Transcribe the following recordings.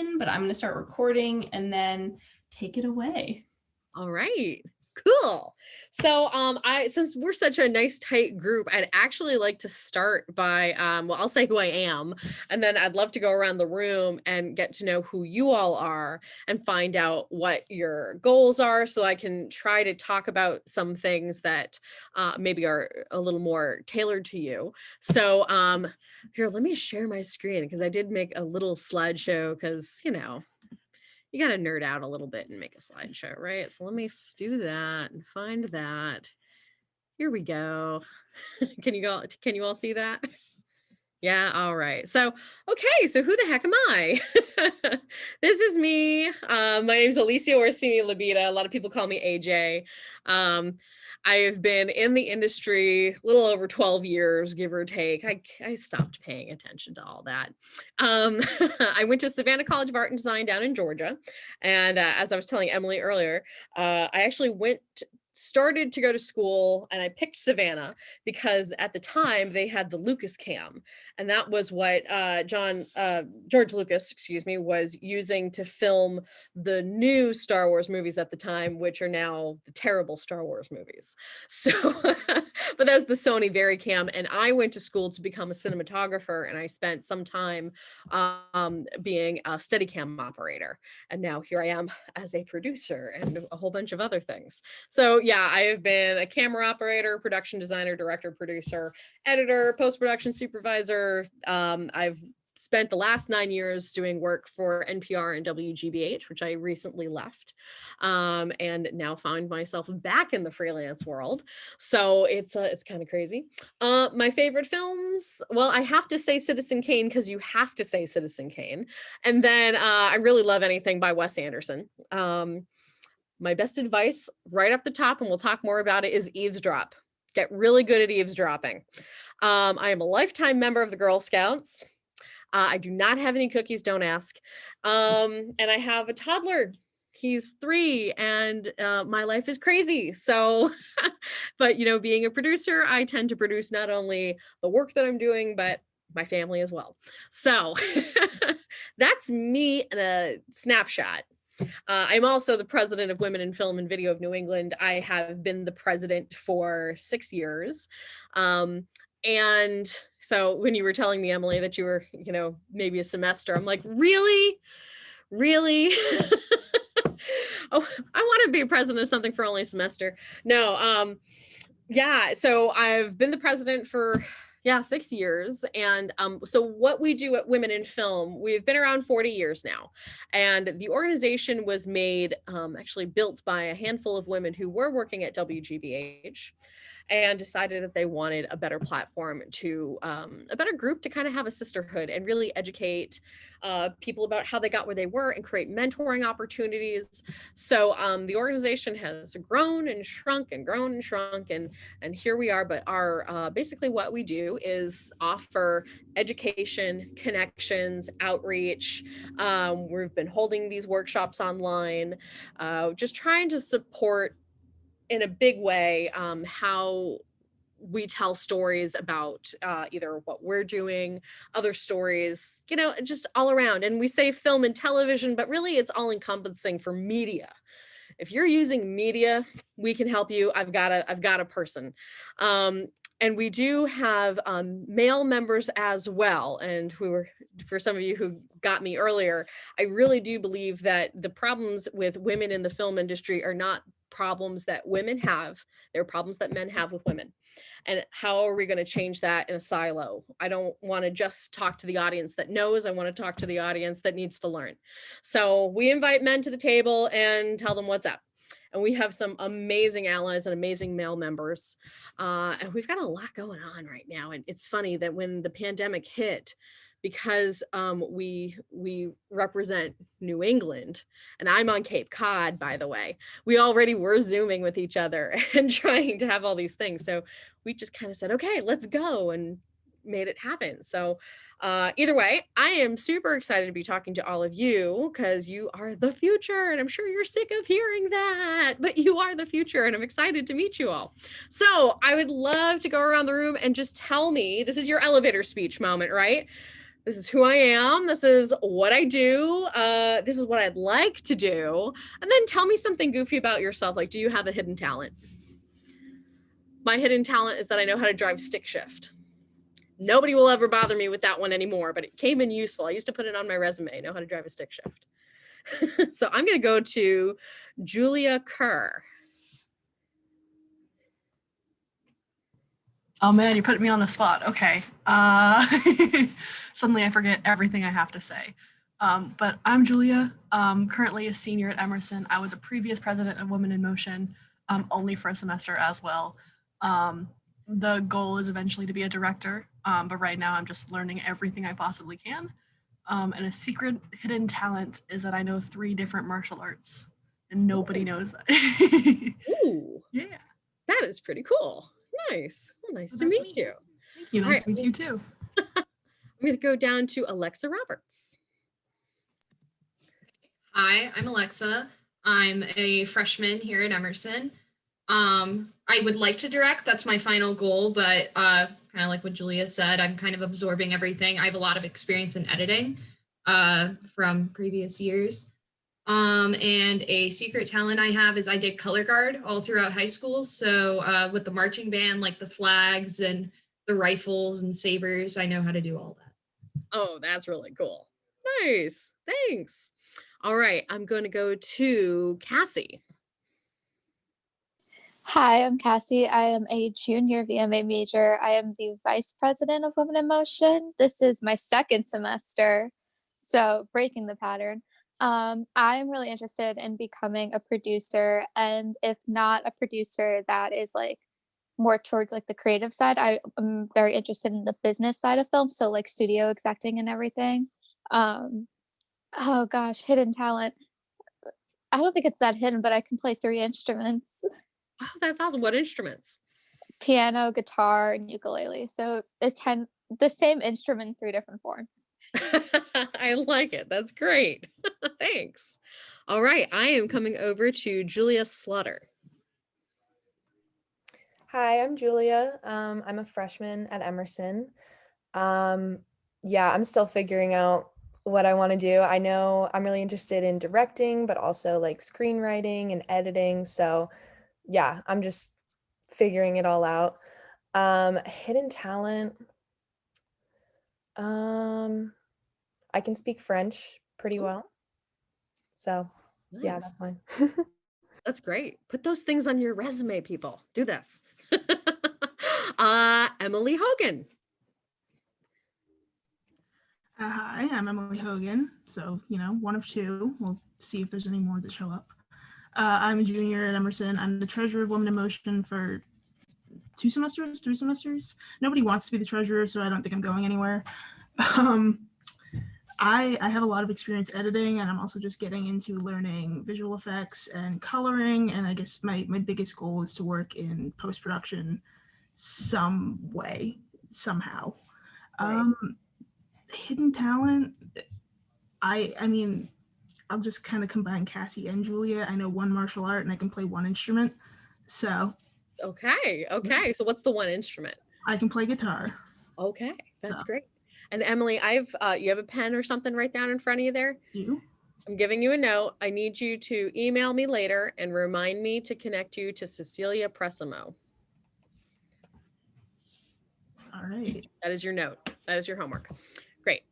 in, but I'm going to start recording and then take it away. All right. Cool. So since we're such a nice tight group, I'd actually like to start by well, I'll say who I am, and then I'd love to go around the room and get to know who you all are and find out what your goals are, so I can try to talk about some things that maybe are a little more tailored to you. So here, let me share my screen, because I did make a little slideshow, because you got to nerd out a little bit and make a slideshow, right? So let me do that and find that. Here we go. Can you all see that? Yeah, all right. So, okay, so who the heck am I? This is me. My name is Alecia Orsini. A lot of people call me AJ. I've been in the industry a little over 12 years, give or take. I stopped paying attention to all that. I went to Savannah College of Art and Design down in Georgia. And as I was telling Emily earlier, I actually started to go to school, and I picked Savannah because at the time they had the Lucas Cam, and that was what George Lucas, was using to film the new Star Wars movies at the time, which are now the terrible Star Wars movies. So, but that's the Sony Varicam, and I went to school to become a cinematographer, and I spent some time being a Steadicam operator, and now here I am as a producer and a whole bunch of other things. So yeah, I have been a camera operator, production designer, director, producer, editor, post-production supervisor. I've spent the last 9 years doing work for NPR and WGBH, which I recently left, and now find myself back in the freelance world. So it's kind of crazy. My favorite films, well, I have to say Citizen Kane, because you have to say Citizen Kane. And then I really love anything by Wes Anderson. My best advice right up the top, and we'll talk more about it, is eavesdrop. Get really good at eavesdropping. I am a lifetime member of the Girl Scouts. I do not have any cookies, don't ask. And I have a toddler. He's 3, and my life is crazy. So, but being a producer, I tend to produce not only the work that I'm doing, but my family as well. So that's me in a snapshot. I'm also the president of Women in Film and Video of New England. I have been the president for 6 years. And so when you were telling me, Emily, that you were, maybe a semester, I'm like, really? Oh, I want to be president of something for only a semester. No. Yeah. So I've been the president for 6 years. And so what we do at Women in Film, we've been around 40 years now. And the organization was actually built by a handful of women who were working at WGBH, and decided that they wanted a better platform to a better group to kind of have a sisterhood and really educate people about how they got where they were and create mentoring opportunities. So the organization has grown and shrunk and grown and shrunk, and here we are. But our basically what we do is offer education, connections, outreach. We've been holding these workshops online, just trying to support in a big way how we tell stories about either what we're doing, other stories, just all around. And we say film and television, but really it's all encompassing for media. If you're using media, we can help you. I've got a person. And we do have male members as well. And for some of you who got me earlier, I really do believe that the problems with women in the film industry are not problems that women have. They're problems that men have with women. And how are we going to change that in a silo? I don't want to just talk to the audience that knows. I want to talk to the audience that needs to learn. So we invite men to the table and tell them what's up. And we have some amazing allies and amazing male members. And we've got a lot going on right now. And it's funny that when the pandemic hit, because we represent New England, and I'm on Cape Cod, by the way, we already were Zooming with each other and trying to have all these things. So we just kind of said, okay, let's go, and made it happen. So either way, I am super excited to be talking to all of you, because you are the future, and I'm sure you're sick of hearing that, but you are the future, and I'm excited to meet you all. So I would love to go around the room and just tell me, this is your elevator speech moment, right? This is who I am. This is what I do. This is what I'd like to do. And then tell me something goofy about yourself. Like, do you have a hidden talent? My hidden talent is that I know how to drive stick shift. Nobody will ever bother me with that one anymore, but it came in useful. I used to put it on my resume, know how to drive a stick shift. So I'm going to go to Julia Kerr. Oh man, you put me on the spot. Okay. Suddenly I forget everything I have to say. But I'm Julia, currently a senior at Emerson. I was a previous president of Women in Motion, only for a semester as well. The goal is eventually to be a director, but right now I'm just learning everything I possibly can. And a secret hidden talent is that I know 3 different martial arts, and nobody knows that. Ooh, yeah. That is pretty cool. Nice. Well, nice to meet you. Thank you. Nice to meet you too. I'm going to go down to Alexa Roberts. Hi, I'm Alexa. I'm a freshman here at Emerson. I would like to direct. That's my final goal, but kind of like what Julia said, I'm kind of absorbing everything. I have a lot of experience in editing from previous years. And a secret talent I have is I did color guard all throughout high school. So with the marching band, like the flags and the rifles and sabers, I know how to do all that. Oh, that's really cool. Nice. Thanks. All right. I'm going to go to Cassie. Hi, I'm Cassie. I am a junior VMA major. I am the vice president of Women in Motion. This is my 2nd semester, so breaking the pattern. I'm really interested in becoming a producer, and if not a producer that is like more towards like the creative side, I am very interested in the business side of film, so like studio execting and everything. Oh gosh, hidden talent. I don't think it's that hidden, but I can play 3 instruments. Oh, that's awesome. What instruments? Piano, guitar, and ukulele. So it's the same instrument in 3 different forms. I like it. That's great. Thanks. All right. I am coming over to Julia Slaughter. Hi, I'm Julia. I'm a freshman at Emerson. Yeah, I'm still figuring out what I want to do. I know I'm really interested in directing, but also like screenwriting and editing. So yeah, I'm just figuring it all out. Hidden talent. I can speak French pretty well. So yeah, Nice. that's mine. That's great. Put those things on your resume, people. Do this. Emily Hogan. Hi, I'm Emily Hogan. So, one of 2. We'll see if there's any more that show up. I'm a junior at Emerson. I'm the treasurer of Women in Motion for 2 semesters, 3 semesters. Nobody wants to be the treasurer, so I don't think I'm going anywhere. I have a lot of experience editing, and I'm also just getting into learning visual effects and coloring. And I guess my biggest goal is to work in post-production some way, somehow. Right. Hidden talent. I mean, I'll just kind of combine Cassie and Julia. I know 1 martial art and I can play 1 instrument. So Okay. So what's the 1 instrument? I can play guitar. Okay. That's So. great. And Emily, you have a pen or something right down in front of you there? You? I'm giving you a note. I need you to email me later and remind me to connect you to Cecilia Pressimo. All right. That is your note. That is your homework. Great.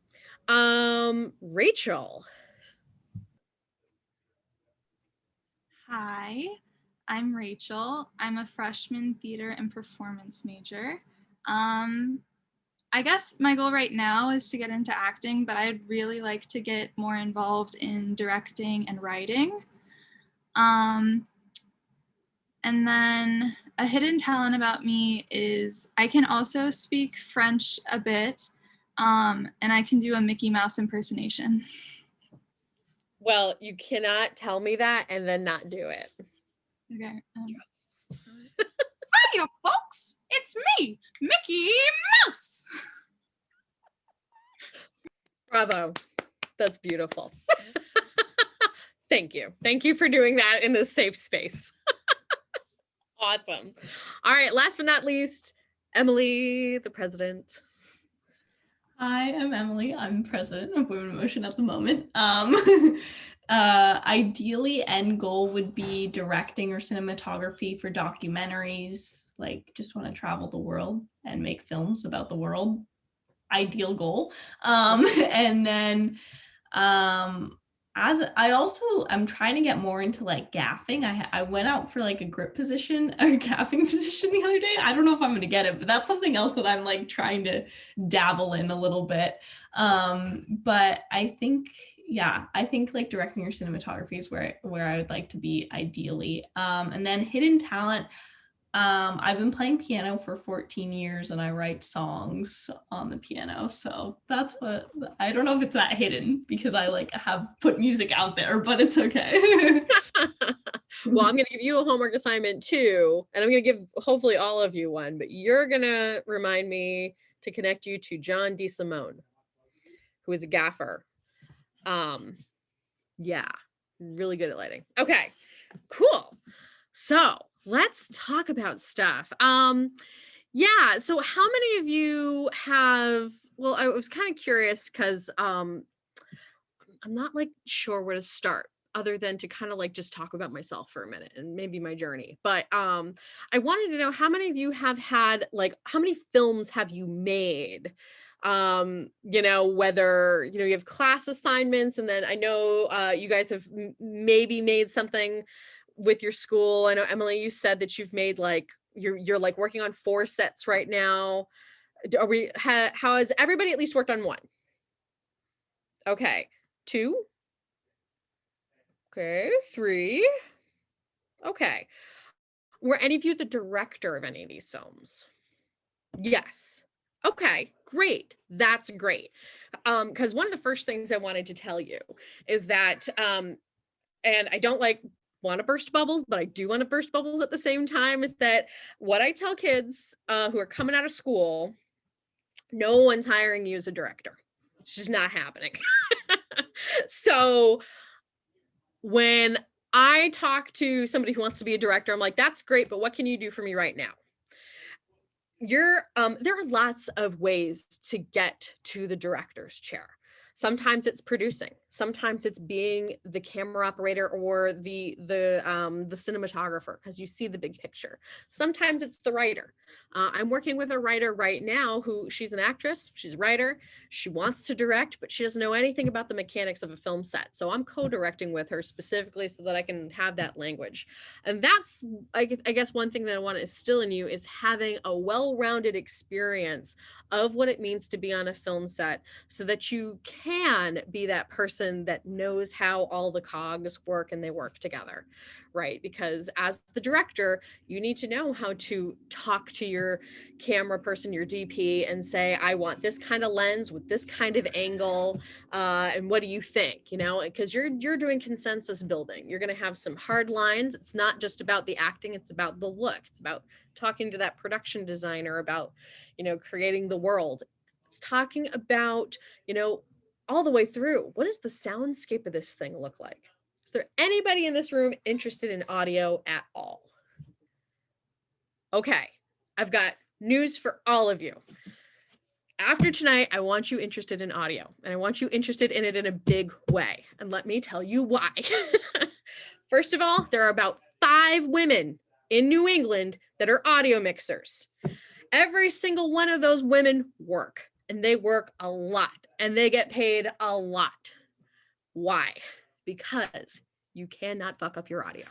Rachel. Hi, I'm Rachel. I'm a freshman theater and performance major. I guess my goal right now is to get into acting, but I'd really like to get more involved in directing and writing. And then a hidden talent about me is I can also speak French a bit, and I can do a Mickey Mouse impersonation. Well, you cannot tell me that and then not do it. Okay. Hiya, folks! It's me, Mickey Mouse! Bravo. That's beautiful. Thank you. Thank you for doing that in this safe space. Awesome. All right. Last but not least, Emily, the president. Hi, I'm Emily. I'm president of Women in Motion at the moment. Ideally, end goal would be directing or cinematography for documentaries. Like, just want to travel the world and make films about the world. Ideal goal. And then as I also I'm trying to get more into like gaffing. I went out for like a grip position or gaffing position the other day. I don't know if I'm going to get it, but that's something else that I'm like trying to dabble in a little bit. But I think like directing or cinematography is where I would like to be ideally. And then hidden talent. I've been playing piano for 14 years and I write songs on the piano. So that's what I don't know if it's that hidden because I like have put music out there, but it's okay. Well, I'm going to give you a homework assignment too, and I'm going to give hopefully all of you one, but you're going to remind me to connect you to John DeSimone, who is a gaffer. Yeah, really good at lighting. Okay, cool. So let's talk about stuff. Yeah, so how many of you have, well, I was kind of curious because I'm not like sure where to start other than to kind of like just talk about myself for a minute and maybe my journey. But I wanted to know how many of you have had, like, how many films have you made? You know, whether, you know, you have class assignments, and then I know you guys have maybe made something with your school. I know, Emily, you said that you've made like, you're like working on 4 sets right now. Are we, how has everybody at least worked on 1? Okay, 2? Okay, 3. Okay. Were any of you the director of any of these films? Yes. Okay, great. That's great. Because one of the first things I wanted to tell you is that, and I don't like want to burst bubbles, but I do want to burst bubbles at the same time, is that what I tell kids who are coming out of school, no one's hiring you as a director. It's just not happening. So when I talk to somebody who wants to be a director, I'm like, that's great, but what can you do for me right now? There are lots of ways to get to the director's chair. Sometimes it's producing, sometimes it's being the camera operator or the cinematographer, because you see the big picture. Sometimes it's the writer. I'm working with a writer right now who, she's an actress, she's a writer, she wants to direct, but she doesn't know anything about the mechanics of a film set. So I'm co-directing with her specifically so that I can have that language. And that's, I guess one thing that I want to instill in you is having a well-rounded experience of what it means to be on a film set, so that you can be that person that knows how all the cogs work and they work together, right? Because as the director, you need to know how to talk to your camera person, your DP, and say, I want this kind of lens with this kind of angle, and what do you think? You know, because you're doing consensus building. You're going to have some hard lines. It's not just about the acting, it's about the look. It's about talking to that production designer about, you know, creating the world. It's talking about, you know, all the way through, what does the soundscape of this thing look like? Is there anybody in this room interested in audio at all? Okay, I've got news for all of you. After tonight, I want you interested in audio, and I want you interested in it in a big way. And let me tell you why. First of all, there are about 5 women in New England that are audio mixers. Every single one of those women work, and they work a lot, and they get paid a lot. Why? Because you cannot fuck up your audio.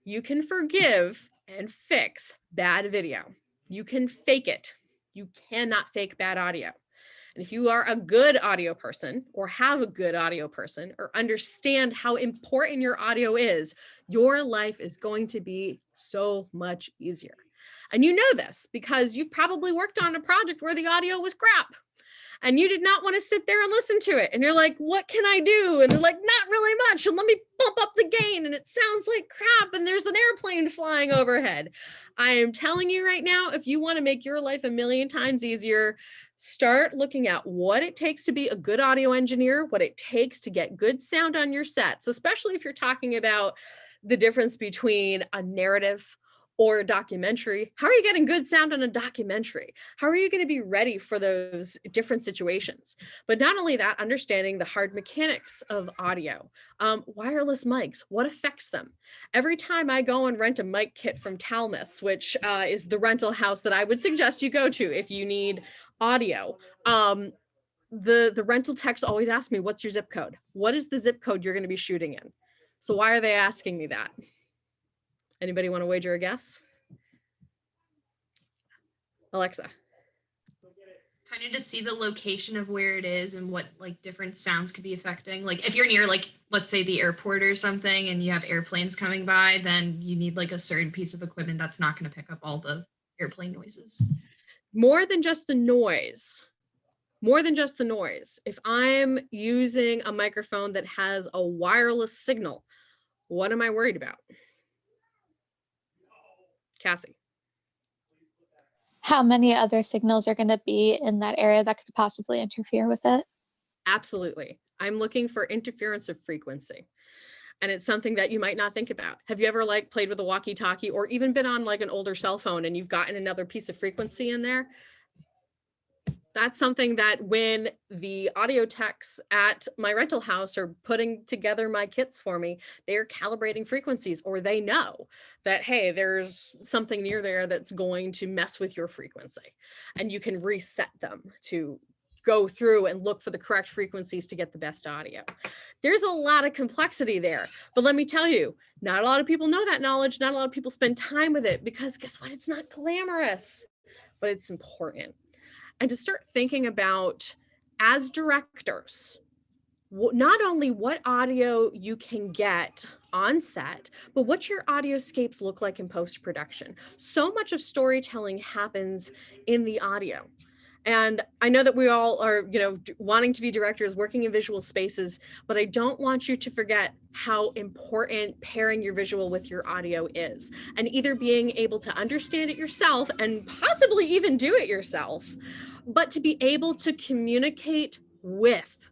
You can forgive and fix bad video. You can fake it. You cannot fake bad audio. And if you are a good audio person, or have a good audio person, or understand how important your audio is, your life is going to be so much easier. And you know this because you've probably worked on a project where the audio was crap and you did not want to sit there and listen to it. And you're like, what can I do? And they're like, not really much. And let me bump up the gain. And it sounds like crap. And there's an airplane flying overhead. I am telling you right now, if you want to make your life a million times easier, start looking at what it takes to be a good audio engineer, what it takes to get good sound on your sets, especially if you're talking about the difference between a narrative or a documentary, how are you getting good sound on a documentary? How are you going to be ready for those different situations? But not only that, understanding the hard mechanics of audio, wireless mics, what affects them. Every time I go and rent a mic kit from Talmus, which is the rental house that I would suggest you go to if you need audio, the rental techs always ask me, what's your zip code? What is the zip code you're going to be shooting in? So why are they asking me that? Anybody want to wager a guess? Alexa. Kind of to see the location of where it is and what like different sounds could be affecting. Like if you're near like, let's say the airport or something and you have airplanes coming by, then you need like a certain piece of equipment that's not going to pick up all the airplane noises. More than just the noise. More than just the noise. If I'm using a microphone that has a wireless signal, what am I worried about? Cassie. How many other signals are going to be in that area that could possibly interfere with it? Absolutely. I'm looking for interference of frequency. And it's something that you might not think about. Have you ever like played with a walkie-talkie or even been on like an older cell phone and you've gotten another piece of frequency in there? That's something that when the audio techs at my rental house are putting together my kits for me, they're calibrating frequencies, or they know that, hey, there's something near there that's going to mess with your frequency. And you can reset them to go through and look for the correct frequencies to get the best audio. There's a lot of complexity there, but let me tell you, not a lot of people know that knowledge. Not a lot of people spend time with it because guess what? It's not glamorous, but it's important. And to start thinking about, as directors, not only what audio you can get on set, but what your audioscapes look like in post-production. So much of storytelling happens in the audio. And I know that we all are, wanting to be directors, working in visual spaces, but I don't want you to forget how important pairing your visual with your audio is, and either being able to understand it yourself and possibly even do it yourself, but to be able to communicate with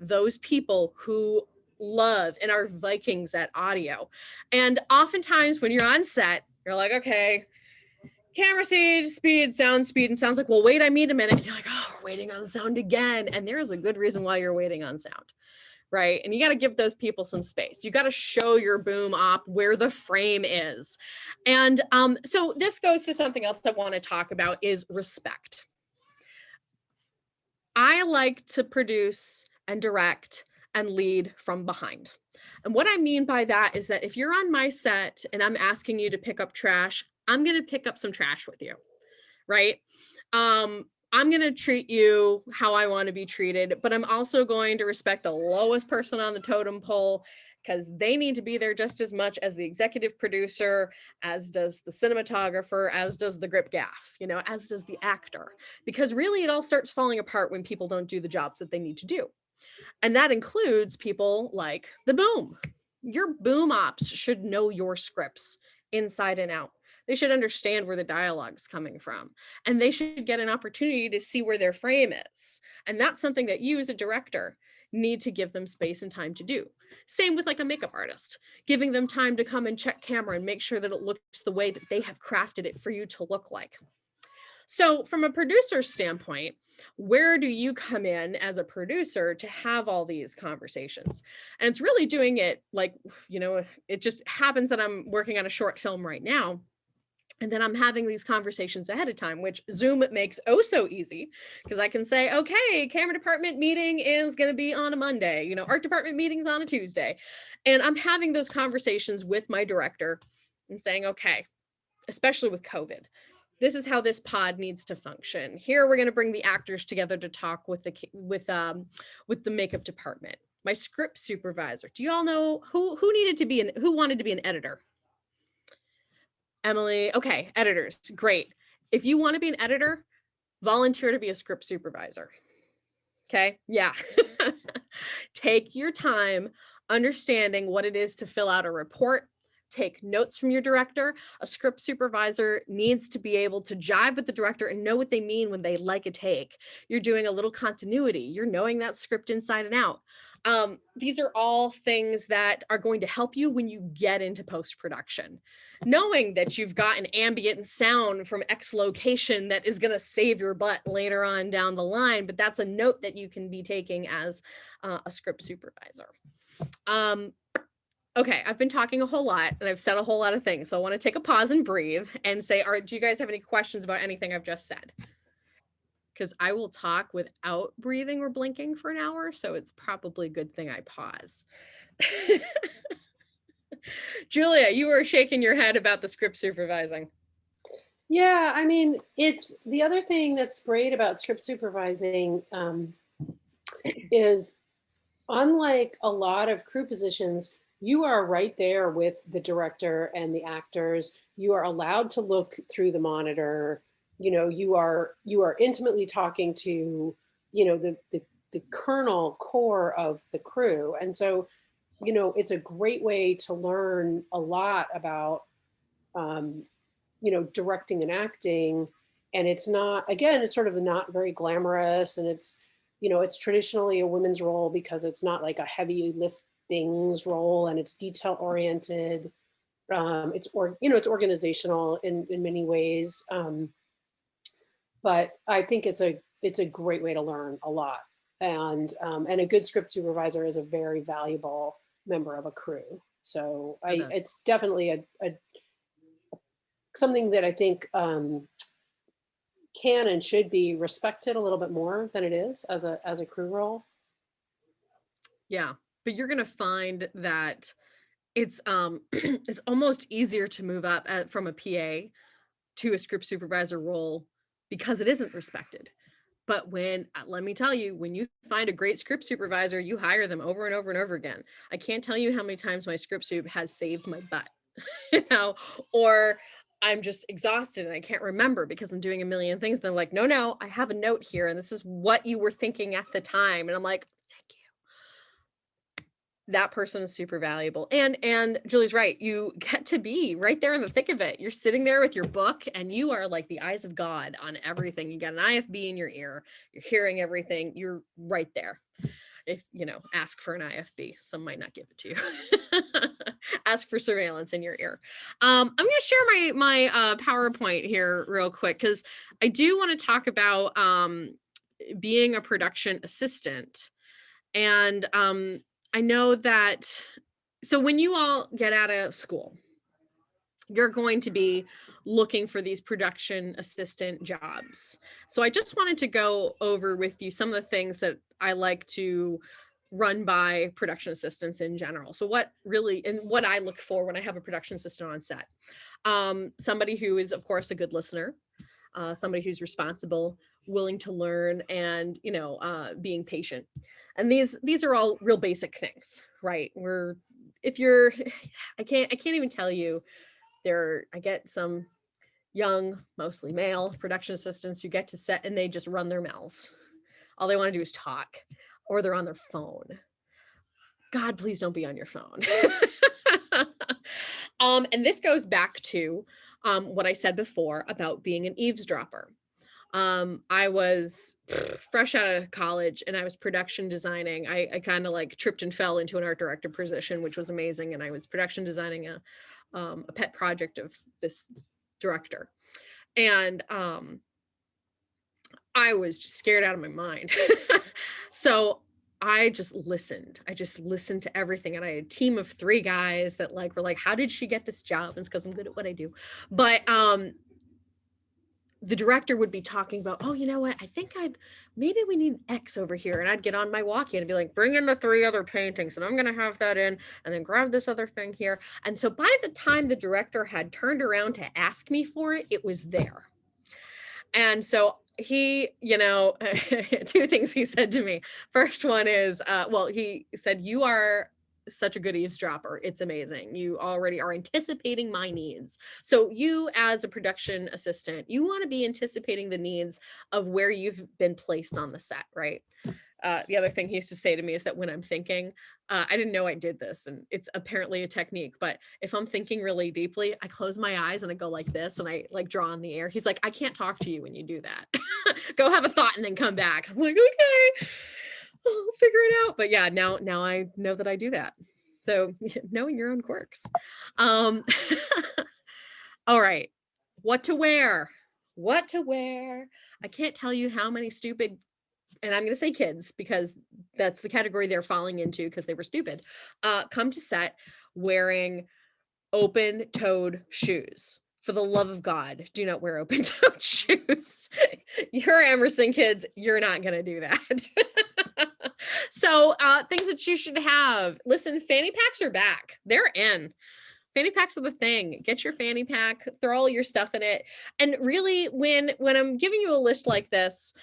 those people who love and are Vikings at audio. And oftentimes when you're on set, you're like, okay, camera speed, and sounds like, well, wait, I need a minute. And you're like, oh, we're waiting on sound again. And there's a good reason why you're waiting on sound, right? And you got to give those people some space. You got to show your boom op where the frame is. And so this goes to something else I want to talk about is respect. I like to produce and direct and lead from behind. And what I mean by that is that if you're on my set and I'm asking you to pick up trash, I'm going to pick up some trash with you, right? I'm going to treat you how I want to be treated, but I'm also going to respect the lowest person on the totem pole because they need to be there just as much as the executive producer, as does the cinematographer, as does the grip gaff, as does the actor, because really it all starts falling apart when people don't do the jobs that they need to do. And that includes people like the boom. Your boom ops should know your scripts inside and out. They should understand where the dialogue's coming from, and they should get an opportunity to see where their frame is. And that's something that you as a director need to give them space and time to do. Same with like a makeup artist, giving them time to come and check camera and make sure that it looks the way that they have crafted it for you to look like. So from a producer standpoint, where do you come in as a producer to have all these conversations? And it's really doing it like, it just happens that I'm working on a short film right now. And then I'm having these conversations ahead of time, which Zoom makes oh so easy, because I can say, okay, camera department meeting is going to be on a Monday, art department meetings on a Tuesday. And I'm having those conversations with my director and saying, okay, especially with COVID, this is how this pod needs to function. Here, we're going to bring the actors together to talk with the makeup department. My script supervisor. Do you all know who wanted to be an editor? Emily. Okay, editors. Great. If you want to be an editor, volunteer to be a script supervisor. Okay. Yeah. Take your time understanding what it is to fill out a report. Take notes from your director. A script supervisor needs to be able to jive with the director and know what they mean when they like a take. You're doing a little continuity. You're knowing that script inside and out. These are all things that are going to help you when you get into post-production. Knowing that you've got an ambient sound from X location that is going to save your butt later on down the line, but that's a note that you can be taking as a script supervisor. Okay, I've been talking a whole lot and I've said a whole lot of things. So I want to take a pause and breathe and say, do you guys have any questions about anything I've just said? Because I will talk without breathing or blinking for an hour. So it's probably a good thing I pause. Julia, you were shaking your head about the script supervising. Yeah, I mean, it's the other thing that's great about script supervising is unlike a lot of crew positions, you are right there with the director and the actors. You are allowed to look through the monitor. You know, you are intimately talking to, you know, the kernel core of the crew. And so, you know, it's a great way to learn a lot about, you know, directing and acting. And it's not, again, it's sort of not very glamorous, and it's, you know, it's traditionally a women's role because it's not like a heavy liftings role, and it's detail oriented. You know, it's organizational in many ways. But I think it's a great way to learn a lot. And a good script supervisor is a very valuable member of a crew. So it's definitely a something that I think can and should be respected a little bit more than it is as a crew role. Yeah, but you're gonna find that it's it's almost easier to move up from a PA to a script supervisor role because it isn't respected. But when, let me tell you, when you find a great script supervisor, you hire them over and over and over again. I can't tell you how many times my script soup has saved my butt, you know, or I'm just exhausted and I can't remember because I'm doing a million things. They're like, no, I have a note here and this is what you were thinking at the time. And I'm like, thank you. That person is super valuable. And Julie's right. You get to be right there in the thick of it. You're sitting there with your book and you are like the eyes of God on everything. You got an IFB in your ear. You're hearing everything. You're right there. If, you know, ask for an IFB, some might not give it to you. Ask for surveillance in your ear. I'm going to share my PowerPoint here real quick because I do want to talk about being a production assistant. And I know that, so when you all get out of school, you're going to be looking for these production assistant jobs. So I just wanted to go over with you some of the things that I like to run by production assistants in general. So what really, and what I look for when I have a production assistant on set. Somebody who is, of course, a good listener, somebody who's responsible, willing to learn, and, you know, being patient. And these are all real basic things, right? I can't even tell you, I get some young, mostly male production assistants who get to set and they just run their mouths. All they want to do is talk, or they're on their phone. God, please don't be on your phone. And this goes back to what I said before about being an eavesdropper. I was fresh out of college and I was production designing. I kind of like tripped and fell into an art director position, which was amazing. And I was production designing a pet project of this director. And I was just scared out of my mind. So I just listened to everything. And I had a team of 3 guys that were like, how did she get this job? And it's because I'm good at what I do. But the director would be talking about, oh, you know what? I think maybe we need X over here. And I'd get on my walkie and be like, bring in the 3 other paintings and I'm going to have that in, and then grab this other thing here. And so by the time the director had turned around to ask me for it, it was there. And so he, you know, 2 things he said to me. First one is, he said, you are such a good eavesdropper. It's amazing. You already are anticipating my needs. So you, as a production assistant, you want to be anticipating the needs of where you've been placed on the set, right? The other thing he used to say to me is that when I'm thinking, I didn't know I did this, and it's apparently a technique, but if I'm thinking really deeply, I close my eyes and I go like this and I like draw in the air. He's like, I can't talk to you when you do that. Go have a thought and then come back. I'm like, okay. I'll figure it out. But yeah, now I know that I do that. So knowing your own quirks. All right. What to wear? What to wear? I can't tell you how many stupid, and I'm going to say kids because that's the category they're falling into because they were stupid, come to set wearing open-toed shoes. For the love of God, do not wear open-toed shoes. You're Emerson kids. You're not going to do that. So things that you should have. Listen, fanny packs are back. They're in. Fanny packs are the thing. Get your fanny pack, throw all your stuff in it. And really, when I'm giving you a list like this,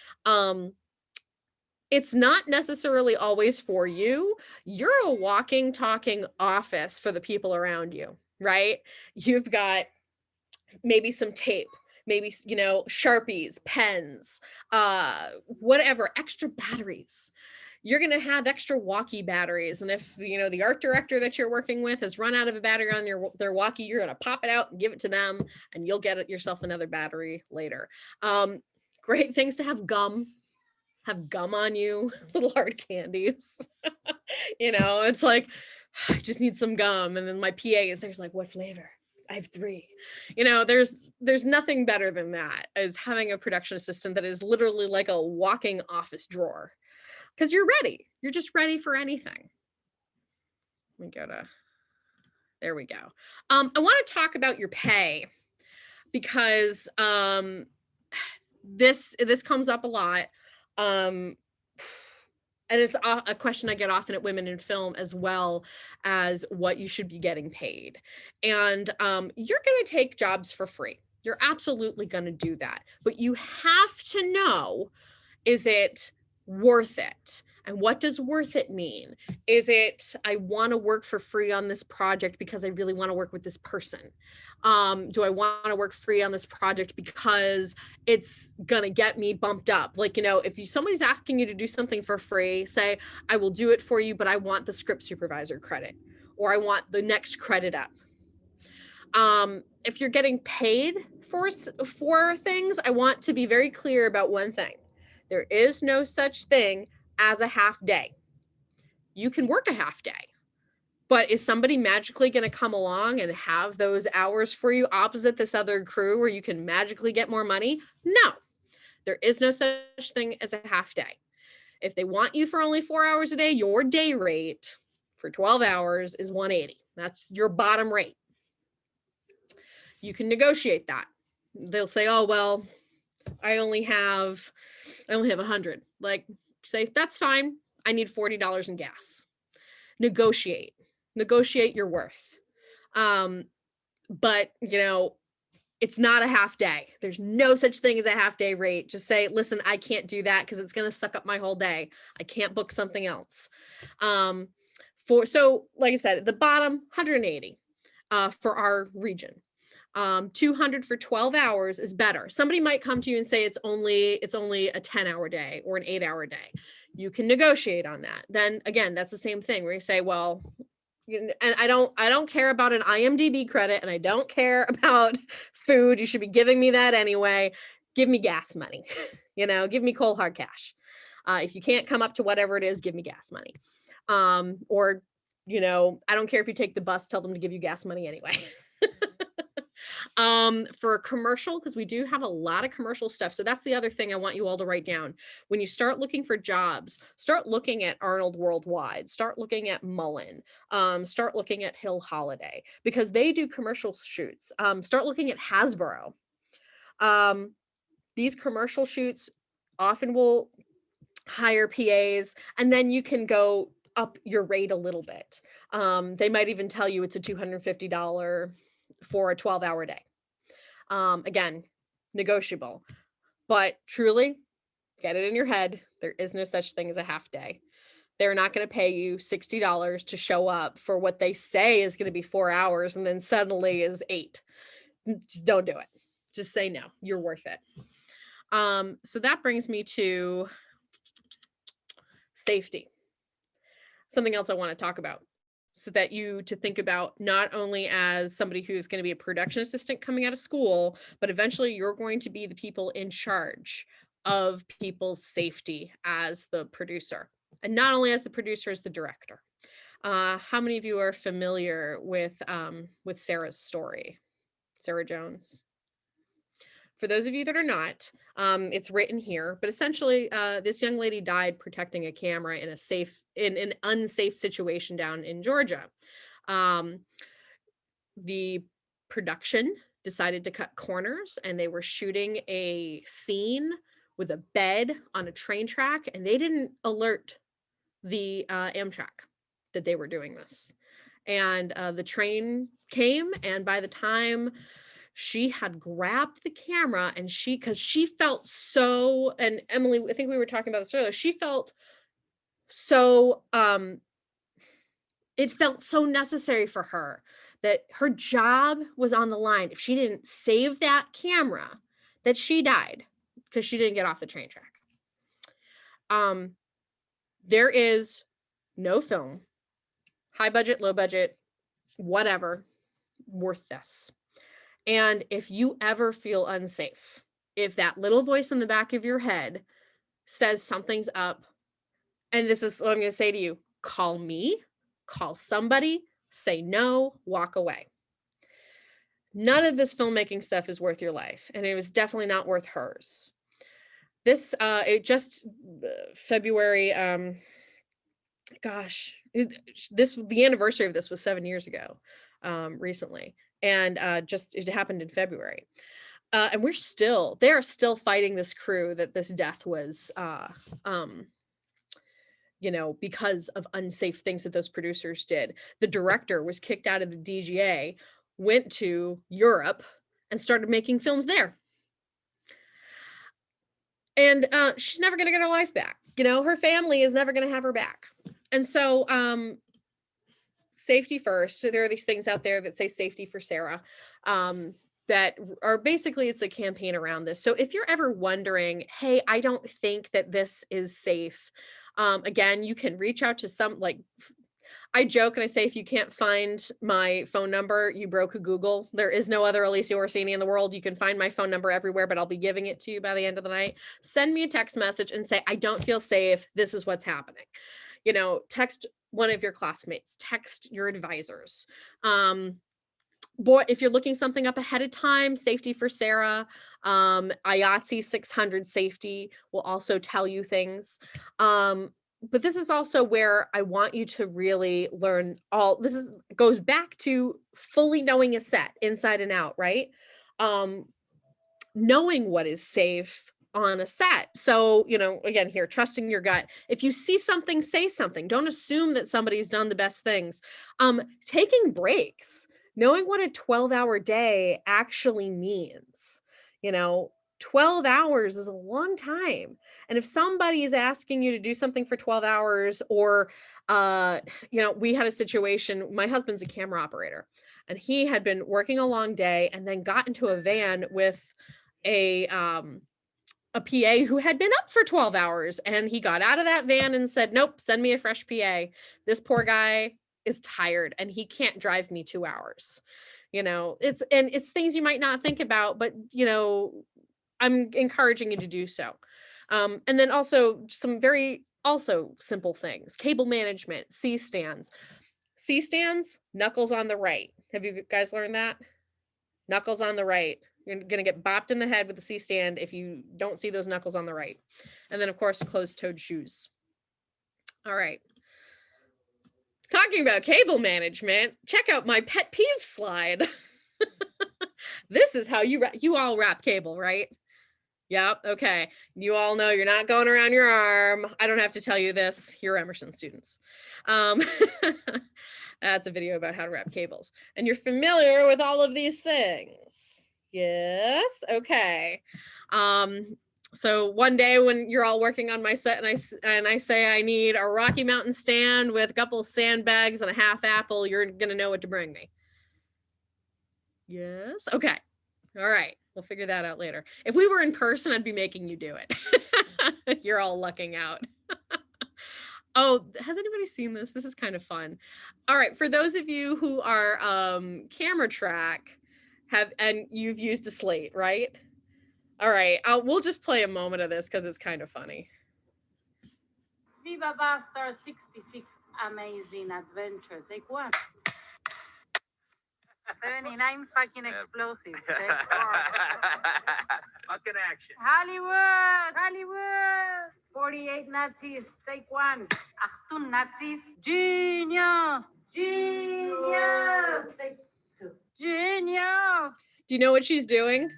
it's not necessarily always for you. You're a walking, talking office for the people around you, right? You've got maybe some tape, maybe, Sharpies, pens, whatever, extra batteries. You're going to have extra walkie batteries. And if, the art director that you're working with has run out of a battery on their walkie, you're going to pop it out and give it to them and you'll get yourself another battery later. Great things to have gum. Have gum on you, little hard candies. It's like, I just need some gum. And then my PA is there's like, what flavor? I have 3. There's nothing better than that, as having a production assistant that is literally like a walking office drawer. Because you're ready. You're just ready for anything. Let me go to, there we go. I want to talk about your pay because this comes up a lot. And it's a question I get often at Women in Film, as well as what you should be getting paid. And you're going to take jobs for free. You're absolutely going to do that. But you have to know, is it worth it? And what does worth it mean? Is it, I want to work for free on this project because I really want to work with this person? Do I want to work free on this project because it's going to get me bumped up? Like, if somebody's asking you to do something for free, say, I will do it for you, but I want the script supervisor credit, or I want the next credit up. If you're getting paid for things, I want to be very clear about one thing. There is no such thing as a half day. You can work a half day, but is somebody magically going to come along and have those hours for you opposite this other crew where you can magically get more money? No, there is no such thing as a half day. If they want you for only 4 hours a day, your day rate for 12 hours is $180. That's your bottom rate. You can negotiate that. They'll say, oh, well, I only have 100. Like, say, that's fine. I need $40 in gas. Negotiate your worth. But it's not a half day. There's no such thing as a half day rate. Just say, listen, I can't do that because it's going to suck up my whole day. I can't book something else. So like I said, the bottom 180 for our region. 200 for 12 hours is better. Somebody might come to you and say it's only a 10-hour day or an 8-hour day. You can negotiate on that. Then again, that's the same thing where you say, well, and I don't care about an IMDb credit, and I don't care about food. You should be giving me that anyway. Give me gas money. Give me cold hard cash. If you can't come up to whatever it is, give me gas money. Or I don't care if you take the bus, tell them to give you gas money anyway. For a commercial, because we do have a lot of commercial stuff. So that's the other thing I want you all to write down. When you start looking for jobs, start looking at Arnold Worldwide, start looking at Mullen, start looking at Hill Holiday, because they do commercial shoots. Start looking at Hasbro. These commercial shoots often will hire PAs, and then you can go up your rate a little bit. They might even tell you it's a $250 for a 12-hour day. Again, negotiable, but truly get it in your head. There is no such thing as a half day. They're not going to pay you $60 to show up for what they say is going to be 4 hours and then suddenly is 8. Just don't do it. Just say no, you're worth it. So that brings me to safety. Something else I want to talk about. So that to think about not only as somebody who's going to be a production assistant coming out of school, but eventually you're going to be the people in charge of people's safety as the producer. and not only as the producer, as the director. How many of you are familiar with Sarah's story? Sarah Jones? For those of you that are not, it's written here, but essentially this young lady died protecting a camera in an unsafe situation down in Georgia. The production decided to cut corners, and they were shooting a scene with a bed on a train track, and they didn't alert the Amtrak that they were doing this. And the train came, and by the time she had grabbed the camera, and because she felt so, and Emily, I think we were talking about this earlier, she felt so, it felt so necessary for her that her job was on the line. If she didn't save that camera, that she died because she didn't get off the train track. There is no film, high budget, low budget, whatever, worth this. And if you ever feel unsafe, if that little voice in the back of your head says something's up, and this is what I'm going to say to you, call me, call somebody, say no, walk away. None of this filmmaking stuff is worth your life, and it was definitely not worth hers. This, February, the anniversary of this was 7 years ago, recently, and it happened in February. And they are still fighting this crew that this death was, because of unsafe things that those producers did. The director was kicked out of the DGA, went to Europe, and started making films there. And she's never going to get her life back. Her family is never going to have her back. And so, safety first. So there are these things out there that say safety for Sarah, that are basically, it's a campaign around this. So if you're ever wondering, hey, I don't think that this is safe, again, you can reach out to I joke and I say, if you can't find my phone number, you broke Google. There is no other Alecia Orsini in the world. You can find my phone number everywhere, but I'll be giving it to you by the end of the night. Send me a text message and say, I don't feel safe. This is what's happening. Text one of your classmates, text your advisors. If you're looking something up ahead of time, Safety for Sarah, IATSE 600 Safety will also tell you things. But this is also where I want you to really learn goes back to fully knowing a set inside and out, right? Knowing what is safe on a set. So, again, here, trusting your gut. If you see something, say something. Don't assume that somebody's done the best things. Taking breaks, knowing what a 12-hour day actually means. 12 hours is a long time. And if somebody is asking you to do something for 12 hours, or, we had a situation, my husband's a camera operator, and he had been working a long day and then got into a van with a PA who had been up for 12 hours, and he got out of that van and said, nope, send me a fresh PA. This poor guy is tired and he can't drive me 2 hours. It's things you might not think about, but I'm encouraging you to do so. And then also some very simple things: cable management, C-stands, knuckles on the right. Have you guys learned that? Knuckles on the right. You're going to get bopped in the head with a C-stand if you don't see those knuckles on the right. And then, of course, closed-toed shoes. All right. Talking about cable management, check out my pet peeve slide. This is how you all wrap cable, right? Yep. Okay. You all know you're not going around your arm. I don't have to tell you this. You're Emerson students. That's a video about how to wrap cables. And you're familiar with all of these things. Yes. Okay. So one day when you're all working on my set and I say I need a Rocky Mountain stand with a couple of sandbags and a half apple, you're going to know what to bring me. Yes. Okay. All right. We'll figure that out later. If we were in person, I'd be making you do it. You're all lucking out. Oh, has anybody seen this? This is kind of fun. All right. For those of you who are camera track and you've used a slate, right? All right. We'll just play a moment of this because it's kind of funny. Viva Bastard 66 Amazing Adventure. Take one. 79 fucking explosives. Take four. Fucking action. Hollywood! Hollywood! 48 Nazis. Take one. Achtung Nazis. Genius! Genius! Take two. Genius! Do you know what she's doing?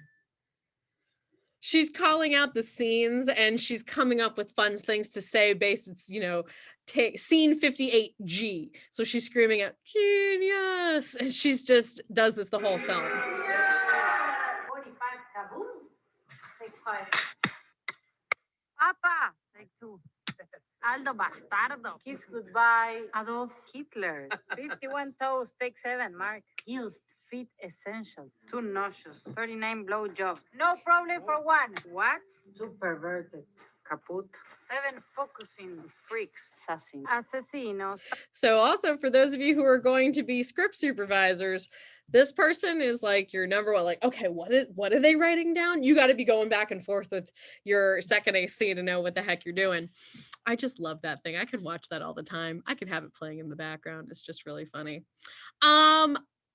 She's calling out the scenes and she's coming up with fun things to say based, it's, you know, take scene 58G. So she's screaming out, genius. And she's just does this the whole film. 45 kaboom. Take 5. Papa. Take 2. Aldo Bastardo. Kiss goodbye. Adolf Hitler. 51 toes. Take 7. Mark. Used. Feet essential. 2 nauseous. 39 blowjob. No problem for 1. What? 2 perverted. Caput. 7 focusing freaks. Assassin. Asesinos. So also for those of you who are going to be script supervisors, this person is like your number one, like, okay, what are they writing down? You got to be going back and forth with your second AC to know what the heck you're doing. I just love that thing. I could watch that all the time. I could have it playing in the background. It's just really funny.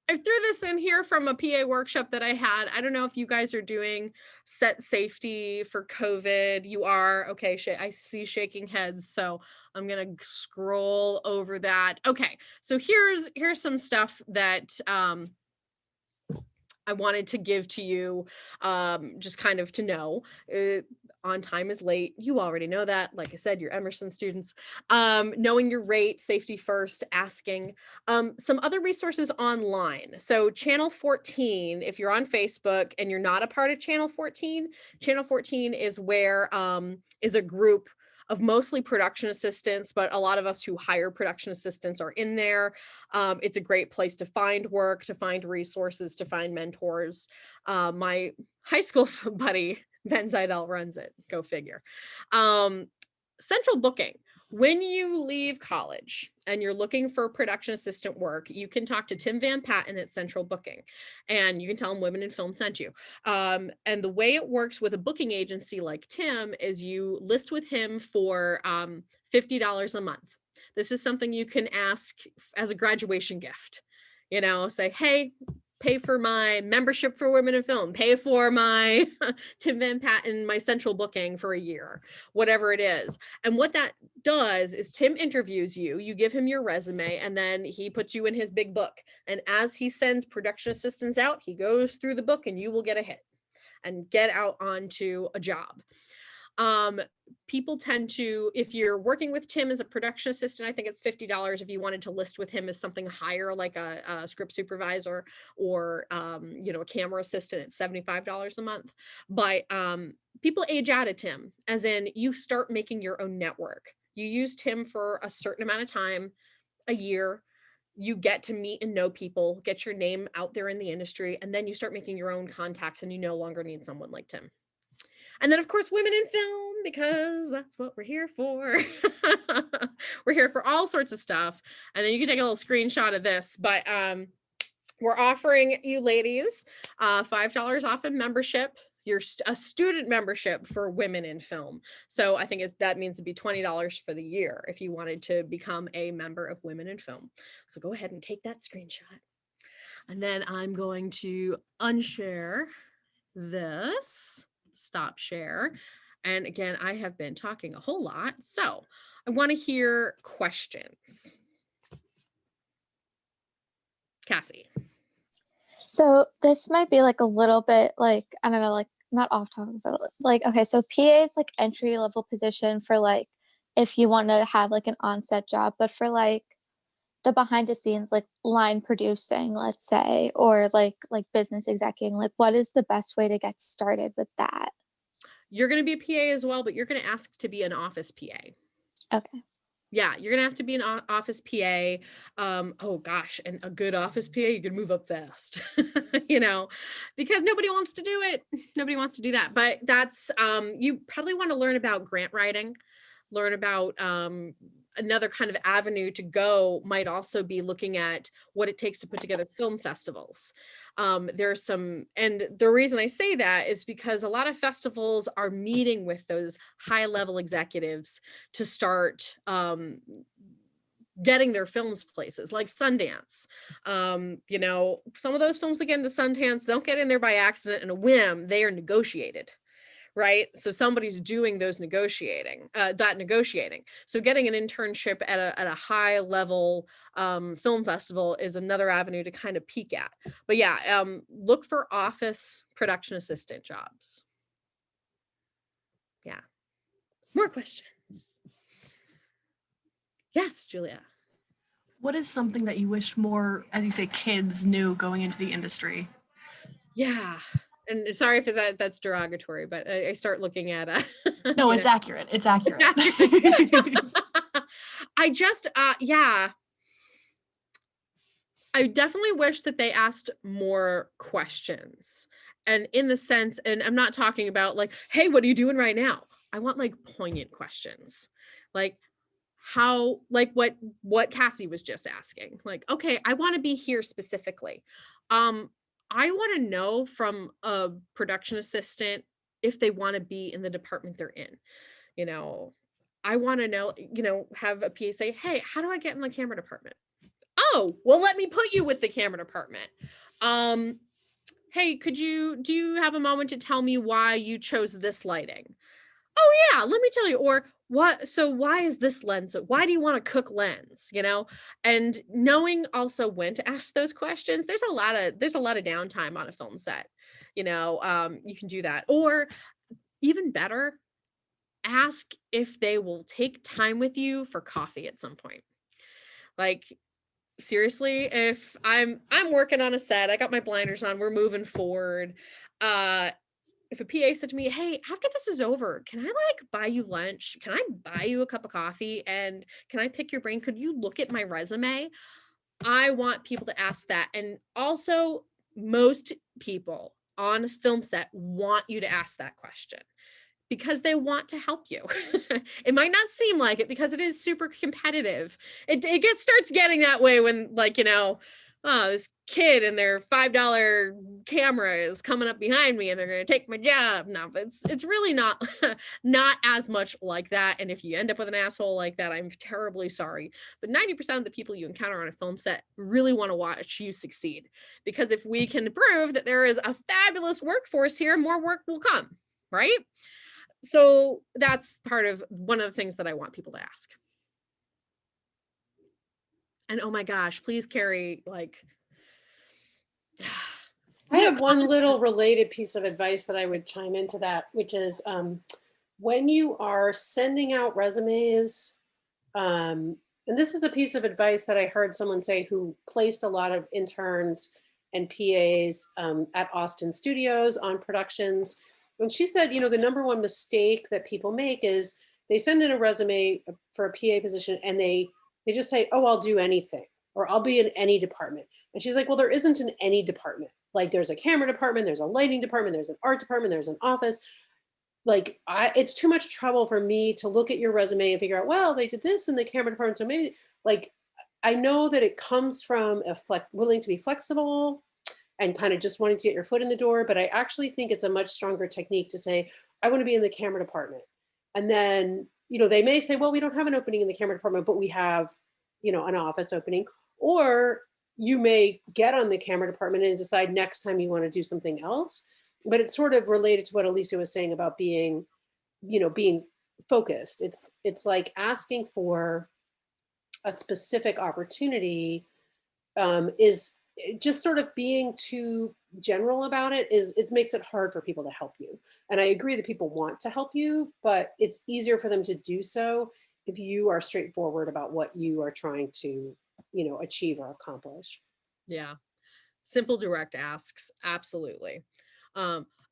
I threw this in here from a PA workshop that I had. I don't know if you guys are doing set safety for COVID. You are, okay, I see shaking heads, so I'm gonna scroll over that. Okay, so here's some stuff that I wanted to give to you, just kind of to know. On time is late. You already know that. Like I said, you're Emerson students. Knowing your rate, safety first, asking. Some other resources online. So Channel 14, if you're on Facebook and you're not a part of Channel 14 is where is a group of mostly production assistants, but a lot of us who hire production assistants are in there. It's a great place to find work, to find resources, to find mentors. My high school buddy, Ben Zidell, runs it. Go figure. Central booking. When you leave college and you're looking for production assistant work, you can talk to Tim Van Patten at Central Booking, and you can tell him Women in Film sent you. And the way it works with a booking agency like Tim is you list with him for $50 a month. This is something you can ask as a graduation gift. You know, say, hey, pay for my membership for Women in Film, pay for my Tim Van Patten, my Central Booking for a year, whatever it is. And what that does is Tim interviews you, you give him your resume, and then he puts you in his big book. And as he sends production assistants out, he goes through the book and you will get a hit and get out onto a job. People tend to, if you're working with Tim as a production assistant, I think it's $50. If you wanted to list with him as something higher, like a script supervisor or, you know, a camera assistant, it's $75 a month. But people age out of Tim, as in you start making your own network. You use Tim for a certain amount of time, a year. You get to meet and know people, get your name out there in the industry, and then you start making your own contacts and you no longer need someone like Tim. And then, of course, Women in Film, because that's what we're here for. We're here for all sorts of stuff. And then you can take a little screenshot of this. But we're offering you ladies $5 off a membership. You're a student membership for Women in Film. So I think that means it'd be $20 for the year if you wanted to become a member of Women in Film. So go ahead and take that screenshot. And then I'm going to unshare this. Stop share. And again, I have been talking a whole lot, so I want to hear questions. Cassie. So this might be like a little bit like, I don't know, like not off topic, but like, okay, so PA is like entry level position for like if you want to have like an onset job, but for like the behind the scenes, like line producing, let's say, or like business executing, like what is the best way to get started with that? You're going to be a PA as well, but you're going to ask to be an office PA. Okay. Yeah, you're going to have to be an office PA. Oh gosh, and a good office PA, you can move up fast, you know, because nobody wants to do it. Nobody wants to do that. But that's, you probably want to learn about grant writing, learn about another kind of avenue to go might also be looking at what it takes to put together film festivals. There's some, and the reason I say that is because a lot of festivals are meeting with those high level executives to start getting their films places, like Sundance. You know, some of those films that get into Sundance don't get in there by accident and a whim. They are negotiated, right? So somebody's doing those negotiating. So getting an internship at a high level film festival is another avenue to kind of peek at. But yeah, look for office production assistant jobs. Yeah. More questions? Yes, Julia. What is something that you wish more, as you say, kids knew going into the industry? Yeah. And sorry if that's derogatory, but I start looking at No, it's accurate. It's accurate. I just yeah. I definitely wish that they asked more questions. And in the sense, and I'm not talking about like, hey, what are you doing right now? I want like poignant questions. Like how, like what Cassie was just asking. Like, okay, I want to be here specifically. I want to know from a production assistant if they want to be in the department they're in. You know, I want to know, you know, have a PA say, hey, how do I get in the camera department? Oh, well, let me put you with the camera department. Hey, do you have a moment to tell me why you chose this lighting? Oh yeah, let me tell you. Or why is this lens? Why do you want a Cook lens? You know, and knowing also when to ask those questions. There's a lot of downtime on a film set. You know, you can do that. Or even better, ask if they will take time with you for coffee at some point. Like, seriously, if I'm working on a set, I got my blinders on, we're moving forward. If a PA said to me, hey, after this is over, can I like buy you lunch? Can I buy you a cup of coffee? And can I pick your brain? Could you look at my resume? I want people to ask that. And also, most people on a film set want you to ask that question because they want to help you. It might not seem like it because it is super competitive. It starts getting that way when, like, you know, oh, this kid and their $5 camera is coming up behind me and they're going to take my job. No, it's really not not as much like that. And if you end up with an asshole like that, I'm terribly sorry. But 90% of the people you encounter on a film set really want to watch you succeed, because if we can prove that there is a fabulous workforce here, more work will come, right? So that's part of one of the things that I want people to ask. And oh my gosh, please carry like. I have one little related piece of advice that I would chime into that, which is when you are sending out resumes, and this is a piece of advice that I heard someone say who placed a lot of interns and PAs at Austin Studios on productions. And she said, you know, the number one mistake that people make is they send in a resume for a PA position and they just say, oh, I'll do anything, or I'll be in any department. And she's like, well, there isn't an any department. Like there's a camera department, there's a lighting department, there's an art department, there's an office. Like it's too much trouble for me to look at your resume and figure out, well, they did this in the camera department. So maybe, like, I know that it comes from willing to be flexible and kind of just wanting to get your foot in the door. But I actually think it's a much stronger technique to say, I want to be in the camera department. And then, you know, they may say, well, we don't have an opening in the camera department, but we have, you know, an office opening. Or you may get on the camera department and decide next time you want to do something else. But it's sort of related to what Alecia was saying about being, you know, being focused. It's like asking for a specific opportunity is just sort of being too general about it it makes it hard for people to help you. And I agree that people want to help you, but it's easier for them to do so if you are straightforward about what you are trying to, you know, achieve or accomplish. Yeah. Simple, direct asks. Absolutely.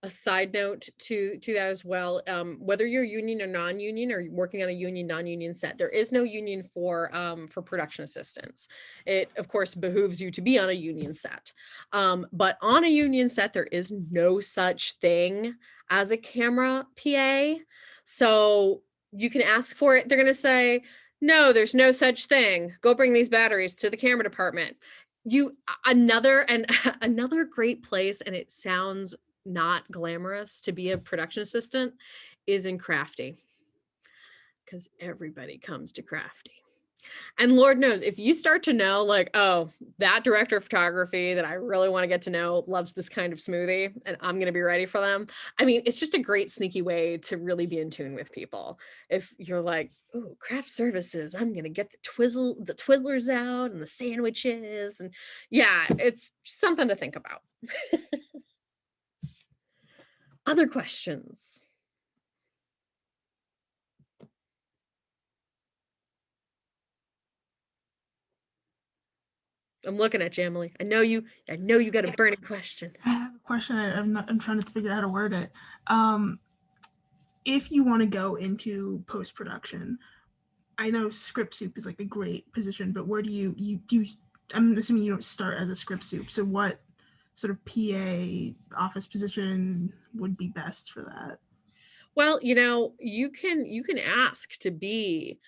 A side note to that as well, whether you're union or non-union or working on a union, non-union set, there is no union for production assistants. It, of course, behooves you to be on a union set. But on a union set, there is no such thing as a camera PA. So you can ask for it. They're going to say, No, there's no such thing. Go bring these batteries to the camera department. Another another great place, and it sounds not glamorous to be a production assistant, is in Crafty, because everybody comes to Crafty. And Lord knows, if you start to know, like, oh, that director of photography that I really want to get to know loves this kind of smoothie, and I'm going to be ready for them. I mean, it's just a great sneaky way to really be in tune with people. If you're like, oh, craft services, I'm going to get the Twizzlers out and the sandwiches. And yeah, it's something to think about. Other questions? I'm looking at you, Emily. I know you got a burning question. I have a question. I'm trying to figure out how to word it. If you want to go into post-production, I know script soup is like a great position, but where do you I'm assuming you don't start as a script soup. So what sort of PA office position would be best for that? Well, you can ask to be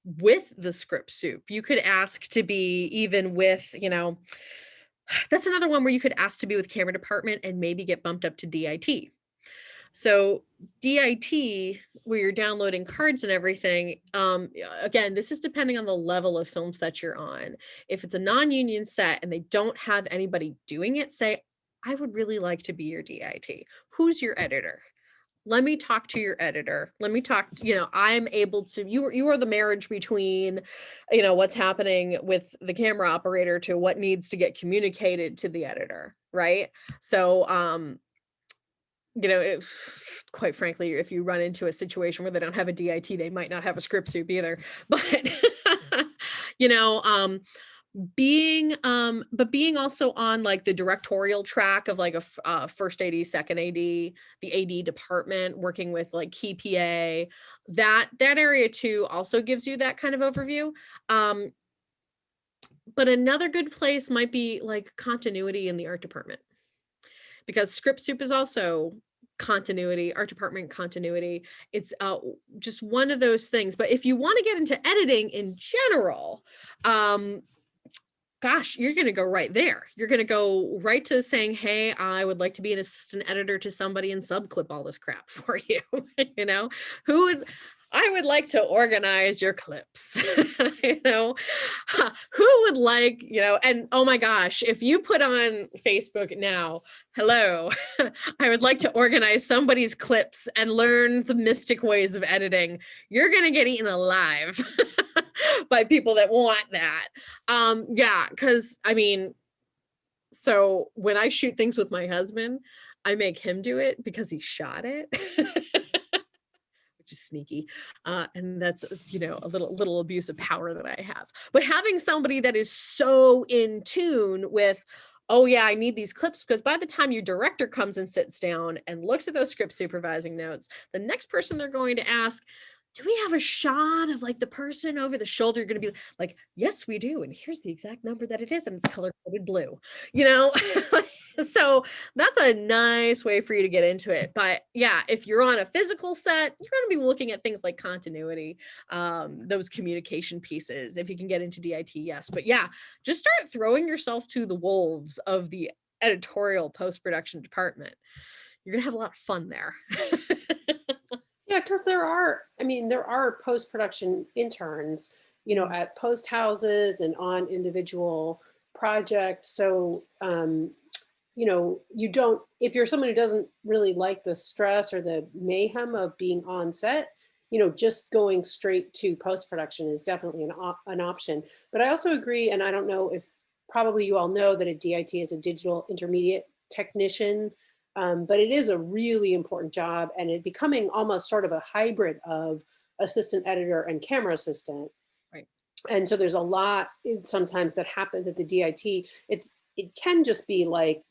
with the script soup. You could ask to be even with, that's another one where you could ask to be with camera department and maybe get bumped up to DIT. So DIT, where you're downloading cards and everything, again, this is depending on the level of film set you're on. If it's a non-union set and they don't have anybody doing it, say, I would really like to be your DIT. Who's your editor? Let me talk to your editor. Let me talk, I'm able to, you are the marriage between, what's happening with the camera operator to what needs to get communicated to the editor, right? So, quite frankly, if you run into a situation where they don't have a DIT, they might not have a script soup either. But, being also on like the directorial track of like a first AD, second AD, the AD department, working with like key PA, that area too also gives you that kind of overview. But another good place might be like continuity in the art department, because script soup is also continuity, art department continuity. It's just one of those things. But if you want to get into editing in general, gosh, you're going to go right there. You're going to go right to saying, hey, I would like to be an assistant editor to somebody and subclip all this crap for you. I would like to organize your clips. Who would like, and oh my gosh, if you put on Facebook now, hello, I would like to organize somebody's clips and learn the mystic ways of editing, you're going to get eaten alive by people that want that. Yeah, because so when I shoot things with my husband, I make him do it because he shot it. Which is sneaky. And that's, a little abuse of power that I have. But having somebody that is so in tune with, oh yeah, I need these clips, because by the time your director comes and sits down and looks at those script supervising notes, the next person they're going to ask, do we have a shot of like the person over the shoulder? You're going to be like, yes, we do. And here's the exact number that it is. And it's color coded blue, So that's a nice way for you to get into it. But yeah, if you're on a physical set, you're going to be looking at things like continuity, those communication pieces. If you can get into DIT, yes. But yeah, just start throwing yourself to the wolves of the editorial post-production department. You're going to have a lot of fun there. Yeah, because there are post-production interns, at post houses and on individual projects. So, if you're someone who doesn't really like the stress or the mayhem of being on set, just going straight to post-production is definitely an option. But I also agree, and I don't know if probably you all know that a DIT is a digital intermediate technician, but it is a really important job, and it becoming almost sort of a hybrid of assistant editor and camera assistant. Right. And so there's a lot sometimes that happens at the DIT. It can just be like,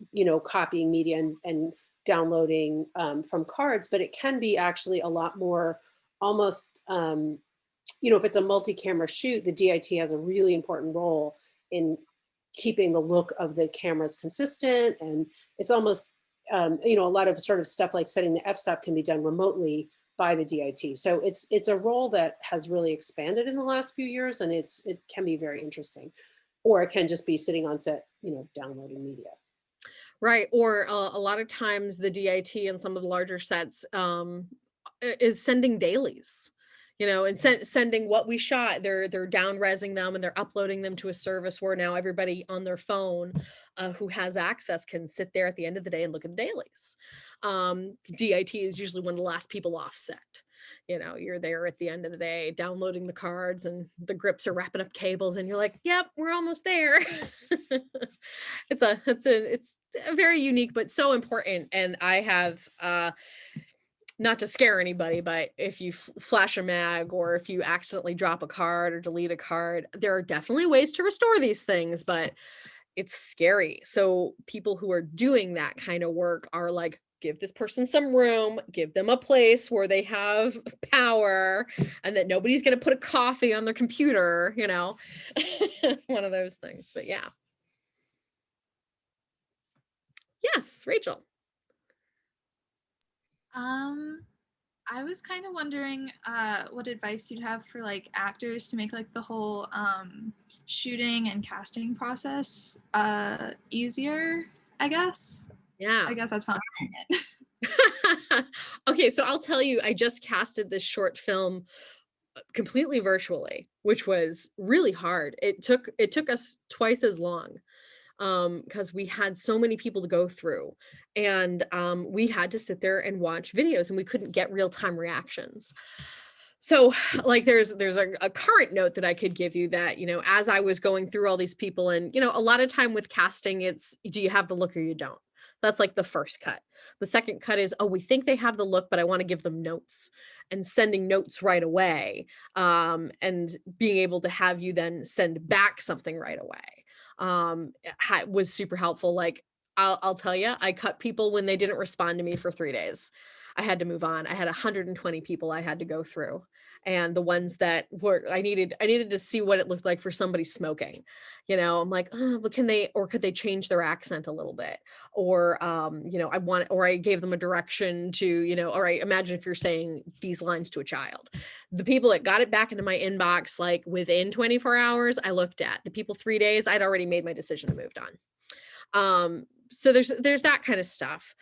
copying media and downloading from cards, but it can be actually a lot more almost, if it's a multi-camera shoot, the DIT has a really important role in keeping the look of the cameras consistent. And it's almost, a lot of sort of stuff like setting the f-stop can be done remotely by the DIT. So it's a role that has really expanded in the last few years, and it can be very interesting, or it can just be sitting on set, downloading media. Right. Or a lot of times the DIT and some of the larger sets is sending dailies, and sending what we shot. They're down resing them and they're uploading them to a service where now everybody on their phone who has access can sit there at the end of the day and look at the dailies. DIT is usually one of the last people off set. You're there at the end of the day downloading the cards and the grips are wrapping up cables and you're like, yep, we're almost there. It's a very unique but so important. And I have not to scare anybody, but if you flash a mag or if you accidentally drop a card or delete a card, there are definitely ways to restore these things, but it's scary. So people who are doing that kind of work are like, give this person some room, give them a place where they have power and that nobody's going to put a coffee on their computer, It's one of those things, but yeah. Yes, Rachel. I was kind of wondering what advice you'd have for like actors to make like the whole shooting and casting process easier, I guess. Yeah. I guess that's how I'm saying it. Okay, so I'll tell you, I just casted this short film completely virtually, which was really hard. It took us twice as long because we had so many people to go through, and we had to sit there and watch videos and we couldn't get real-time reactions. So like there's a current note that I could give you that, as I was going through all these people, and a lot of time with casting, it's, do you have the look or you don't? That's like the first cut. The second cut is, oh, we think they have the look, but I want to give them notes, and sending notes right away, and being able to have you then send back something right away was super helpful. Like I'll tell you, I cut people when they didn't respond to me for 3 days. I had to move on. I had 120 people I had to go through, and the ones that were I needed to see what it looked like for somebody smoking. I'm like, oh, but could they change their accent a little bit? Or I gave them a direction to, all right, imagine if you're saying these lines to a child. The people that got it back into my inbox like within 24 hours, I looked at. The people 3 days, I'd already made my decision and moved on. So there's that kind of stuff.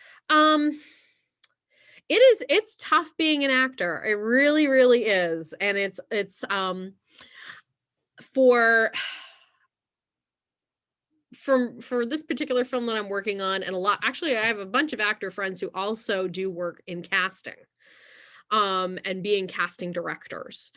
It's tough being an actor. It really, really is. And it's for this particular film that I'm working on, and actually I have a bunch of actor friends who also do work in casting, and being casting directors,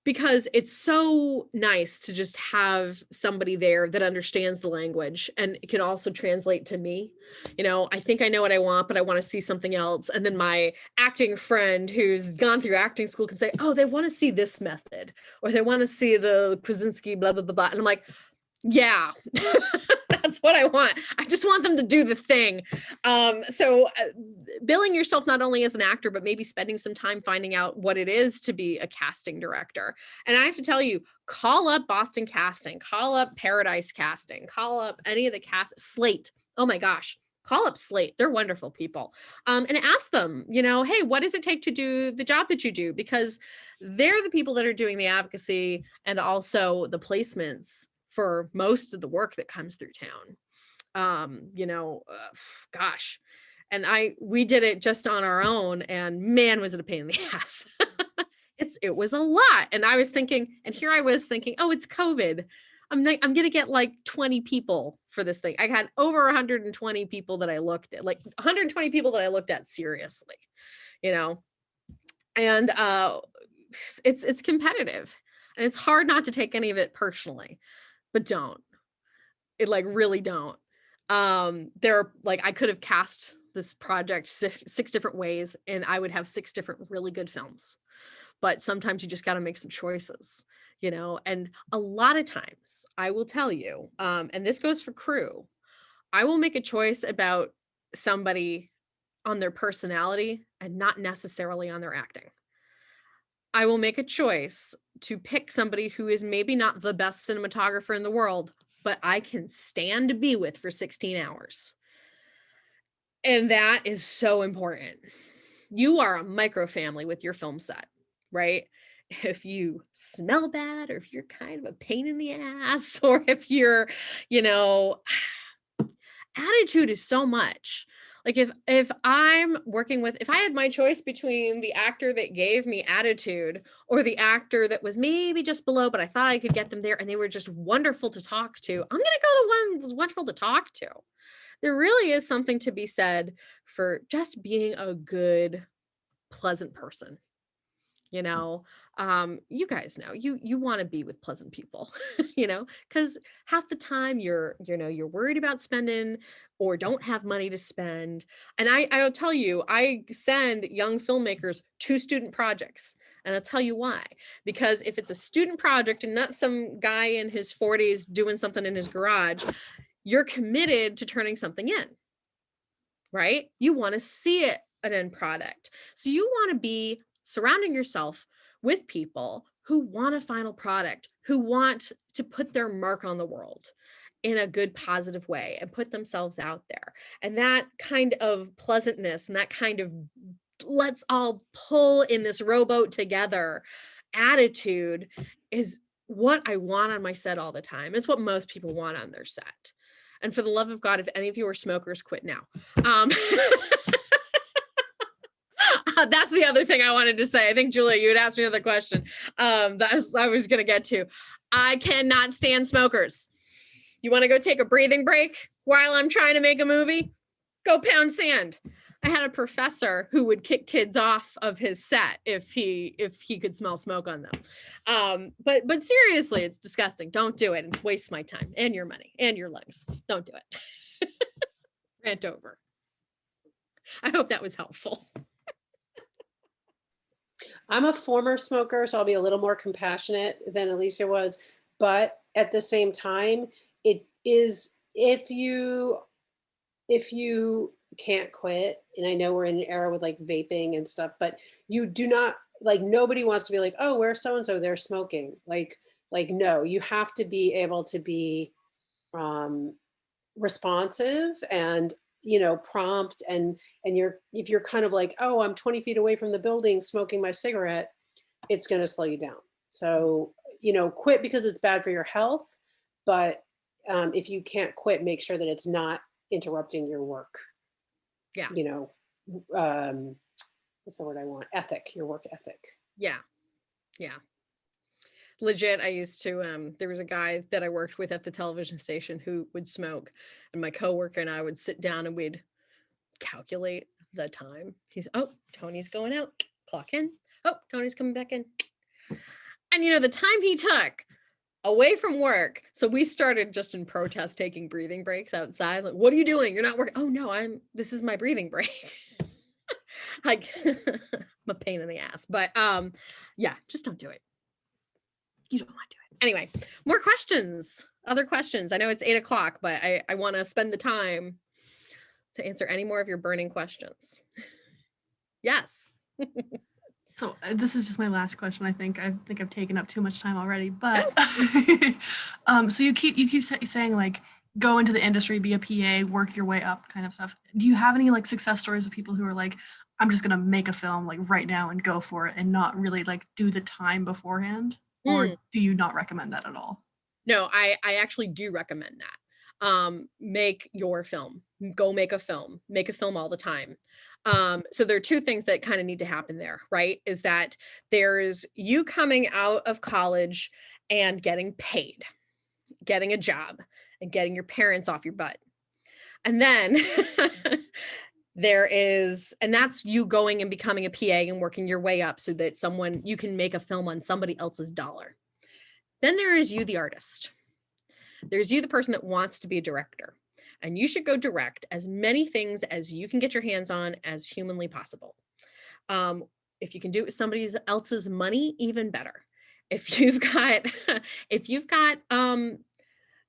because it's so nice to just have somebody there that understands the language and can also translate to me. I think I know what I want, but I want to see something else. And then my acting friend who's gone through acting school can say, oh, they want to see this method, or they want to see the Krasinski, blah, blah, blah, blah. And I'm like, yeah, that's what I want. I just want them to do the thing. So billing yourself not only as an actor, but maybe spending some time finding out what it is to be a casting director. And I have to tell you, call up Boston Casting, call up Paradise Casting, call up any of the Slate. Oh my gosh. Call up Slate. They're wonderful people. And ask them, hey, what does it take to do the job that you do? Because they're the people that are doing the advocacy and also the placements for most of the work that comes through town. Gosh. And we did it just on our own, and man, was it a pain in the ass. It was a lot. And I was thinking, oh, it's COVID. I'm going to get like 20 people for this thing. I had over 120 people that I looked at, like 120 people that I looked at seriously, and it's competitive, and it's hard not to take any of it personally, but don't. It like really don't. There are like, I could have cast this project six different ways and I would have 6 different really good films. But sometimes you just got to make some choices, and a lot of times I will tell you, and this goes for crew, I will make a choice about somebody on their personality and not necessarily on their acting. I will make a choice to pick somebody who is maybe not the best cinematographer in the world, but I can stand to be with for 16 hours. And that is so important. You are a micro family with your film set, right? If you smell bad, or if you're kind of a pain in the ass, or if you're, you know, attitude is so much. Like if I'm working with, if I had my choice between the actor that gave me attitude or the actor that was maybe just below, but I thought I could get them there and they were just wonderful to talk to, I'm going to go the one that was wonderful to talk to. There really is something to be said for just being a good, pleasant person. You know, you guys know you want to be with pleasant people, you know, because half the time you're worried about spending or don't have money to spend. And I'll tell you, I send young filmmakers to student projects. And I'll tell you why. Because if it's a student project and not some guy in his 40s doing something in his garage, you're committed to turning something in, right? You want to see it, an end product. So you want to be surrounding yourself with people who want a final product, who want to put their mark on the world in a good, positive way and put themselves out there. And that kind of pleasantness and that kind of let's all pull in this rowboat together attitude is what I want on my set all the time. It's what most people want on their set. And for the love of God, if any of you are smokers, quit now. That's the other thing I wanted to say. I think, Julia, you had asked me another question that I was going to get to. I cannot stand smokers. You want to go take a breathing break while I'm trying to make a movie? Go pound sand. I had a professor who would kick kids off of his set if he could smell smoke on them. But seriously, it's disgusting. Don't do it. It's waste my time and your money and your legs. Don't do it. Rant over. I hope that was helpful. I'm a former smoker, so I'll be a little more compassionate than Alecia was. But at the same time, it is if you can't quit, and I know we're in an era with like vaping and stuff, but you do not, like, nobody wants to be like, oh, where's so-and-so, they're smoking. Like no, you have to be able to be responsive and, you know, prompt, and if you're kind of like, oh, I'm 20 feet away from the building smoking my cigarette, it's going to slow you down. So, you know, quit because it's bad for your health, but if you can't quit, make sure that it's not interrupting your work. Yeah. You know, what's the word I want? Ethic, your work ethic. Yeah. Yeah. Legit, I used to, there was a guy that I worked with at the television station who would smoke, and my coworker and I would sit down and we'd calculate the time. He's, oh, Tony's going out, clock in. Oh, Tony's coming back in. And you know, the time he took away from work. So we started just in protest taking breathing breaks outside. Like, what are you doing? You're not working. Oh no, this is my breathing break. Like, I'm a pain in the ass, but yeah, just don't do it. You don't want to do it. Anyway, more questions, other questions. I know it's 8:00, but I want to spend the time to answer any more of your burning questions. Yes. So this is just my last question. I think I've taken up too much time already, but so you keep saying like go into the industry, be a PA, work your way up kind of stuff. Do you have any like success stories of people who are like, I'm just going to make a film like right now and go for it and not really like do the time beforehand? Or do you not recommend that at all? No, I actually do recommend that. Make your film, go make a film all the time. So there are two things that kind of need to happen there, right? Is that there's you coming out of college and getting paid, getting a job, and getting your parents off your butt. And then and that's you going and becoming a PA and working your way up so that you can make a film on somebody else's dollar. Then there is you, the artist. There's you, the person that wants to be a director. And you should go direct as many things as you can get your hands on as humanly possible. If you can do it with somebody else's money, even better. If you've got,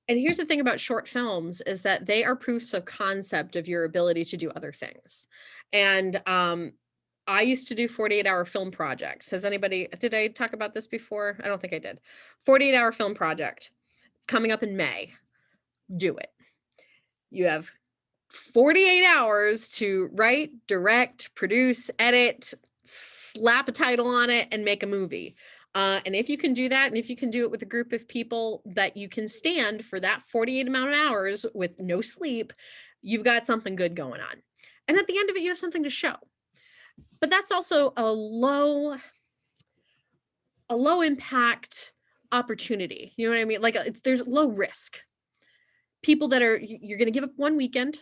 and here's the thing about short films is that they are proofs of concept of your ability to do other things. And I used to do 48-hour film projects. Did I talk about this before? I don't think I did. 48-hour film project. It's coming up in May. Do it. You have 48 hours to write, direct, produce, edit, slap a title on it, and make a movie. And if you can do that, and if you can do it with a group of people that you can stand for that 48 amount of hours with no sleep, you've got something good going on. And at the end of it, you have something to show. But that's also a low impact opportunity. You know what I mean? Like there's low risk. People that you're going to give up one weekend.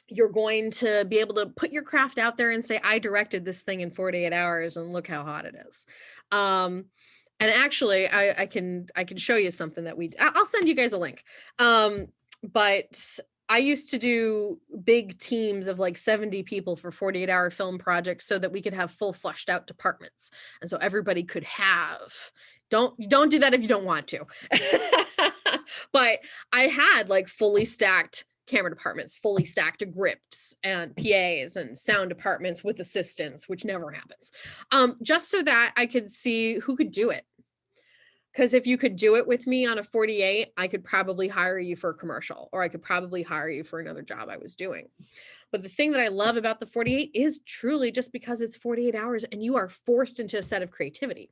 You're going to be able to put your craft out there and say, I directed this thing in 48 hours and look how hot it is. And actually I can show you something that I'll send you guys a link. But I used to do big teams of like 70 people for 48-hour film projects so that we could have full fleshed out departments. And so everybody could have, don't do that if you don't want to. But I had like fully stacked camera departments, fully stacked grips and PAs and sound departments with assistants, which never happens. Just so that I could see who could do it. Because if you could do it with me on a 48, I could probably hire you for a commercial, or I could probably hire you for another job I was doing. But the thing that I love about the 48 is truly just because it's 48 hours and you are forced into a set of creativity.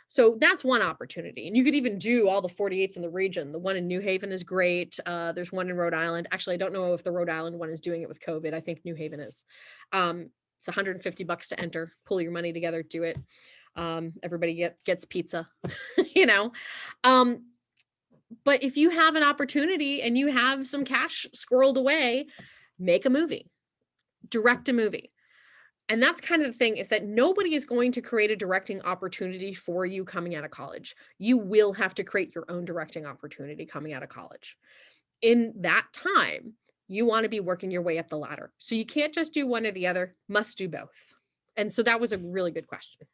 So that's one opportunity. And you could even do all the 48s in the region. The one in New Haven is great. There's one in Rhode Island. Actually, I don't know if the Rhode Island one is doing it with COVID. I think New Haven is. It's $150 to enter. Pull your money together, do it. Everybody gets pizza, you know. But if you have an opportunity and you have some cash squirreled away, make a movie, direct a movie. And that's kind of the thing, is that nobody is going to create a directing opportunity for you coming out of college. You will have to create your own directing opportunity coming out of college. In that time, you want to be working your way up the ladder. So you can't just do one or the other, must do both. And so that was a really good question.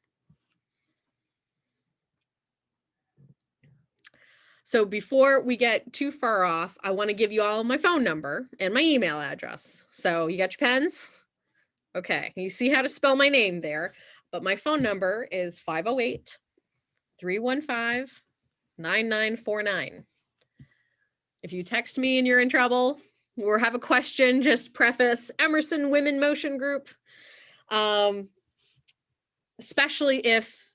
So before we get too far off, I want to give you all my phone number and my email address. So you got your pens? Okay, you see how to spell my name there, but my phone number is 508-315-9949. If you text me and you're in trouble or have a question, just preface Emerson Women Motion Group. Especially if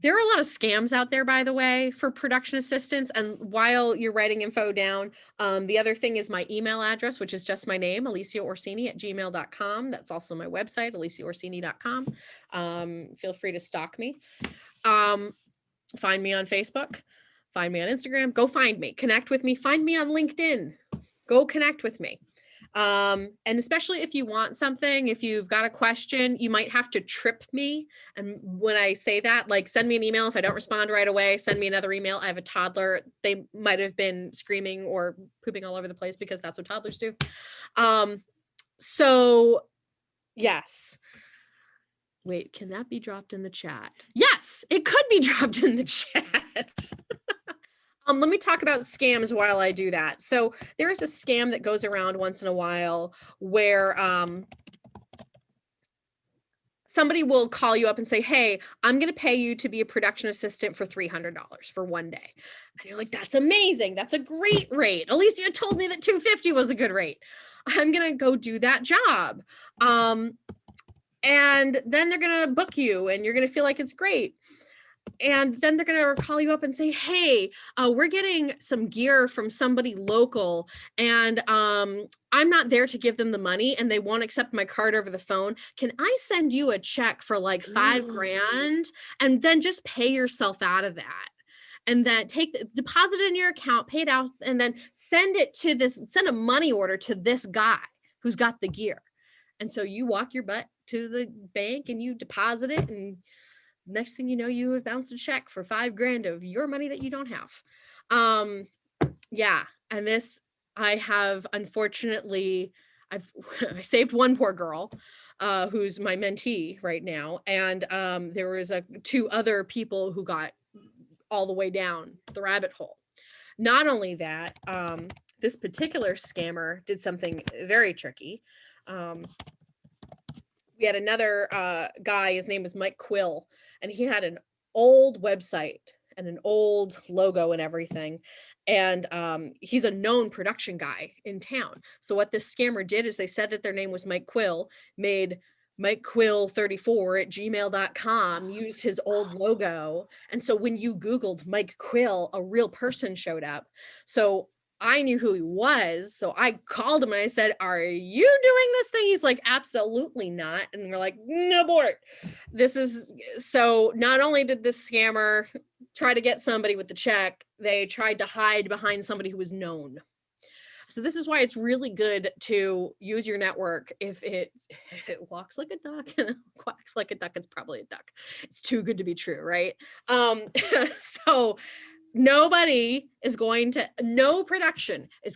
there are a lot of scams out there, by the way, for production assistants. And while you're writing info down, the other thing is my email address, which is just my name, aleciaorsini@gmail.com. That's also my website, aleciaorsini.com. Feel free to stalk me. Find me on Facebook, find me on Instagram, go find me, connect with me, find me on LinkedIn, go connect with me. And especially if you want something, if you've got a question, you might have to trip me. And when I say that, like, send me an email. If I don't respond right away, send me another email. I have a toddler. They might have been screaming or pooping all over the place because that's what toddlers do. So yes. Wait, can that be dropped in the chat? Yes, it could be dropped in the chat. Let me talk about scams while I do that. So there is a scam that goes around once in a while where somebody will call you up and say, hey, I'm going to pay you to be a production assistant for $300 for one day. And you're like, that's amazing. That's a great rate. Alecia told me that $250 was a good rate. I'm going to go do that job. And then they're going to book you and you're going to feel like it's great. And then they're going to call you up and say, hey, we're getting some gear from somebody local and I'm not there to give them the money and they won't accept my card over the phone. Can I send you a check for like $5,000 and then just pay yourself out of that? And then deposit it in your account, pay it out, and then send a money order to this guy who's got the gear. And so you walk your butt to the bank and you deposit it, and next thing you know, you have bounced a check for $5,000 of your money that you don't have. Yeah. And this, I have, unfortunately, I saved one poor girl who's my mentee right now. And there was two other people who got all the way down the rabbit hole. Not only that, this particular scammer did something very tricky. We had another guy, his name is Mike Quill, and he had an old website and an old logo and everything. And he's a known production guy in town. So what this scammer did is they said that their name was Mike Quill, made MikeQuill34@gmail.com, used his old logo. And so when you Googled Mike Quill, a real person showed up. So I knew who he was. So I called him and I said, "Are you doing this thing?" He's like, "Absolutely not." And we're like, "No, abort." This is, so not only did this scammer try to get somebody with the check, they tried to hide behind somebody who was known. So this is why it's really good to use your network. If it walks like a duck and quacks like a duck, it's probably a duck. It's too good to be true, right? So no production is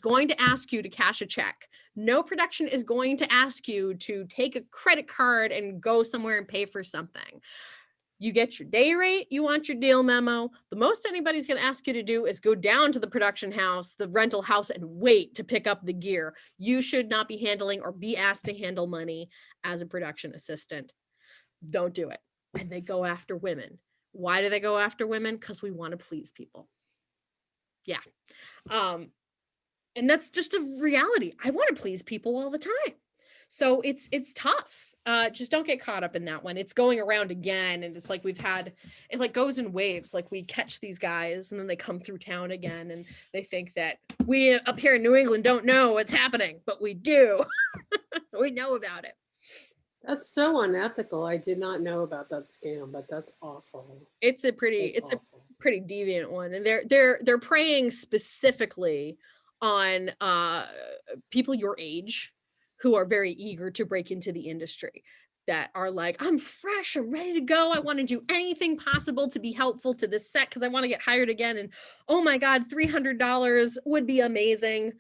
going to ask you to cash a check. No production is going to ask you to take a credit card and go somewhere and pay for something. You get your day rate, you want your deal memo. The most anybody's going to ask you to do is go down to the production house, the rental house, and wait to pick up the gear. You should not be handling or be asked to handle money as a production assistant. Don't do it. And they go after women. Why do they go after women? Because we want to please people. Yeah. And that's just a reality. I want to please people all the time. So it's tough. Just don't get caught up in that one. It's going around again. And it's like it like goes in waves. Like we catch these guys and then they come through town again and they think that we up here in New England don't know what's happening, but we do. We know about it. That's so unethical. I did not know about that scam, but that's awful. It's a pretty deviant one. And they're preying specifically on people your age who are very eager to break into the industry, that are like, "I'm fresh, I'm ready to go. I want to do anything possible to be helpful to this set because I want to get hired again. And oh my God, $300 would be amazing."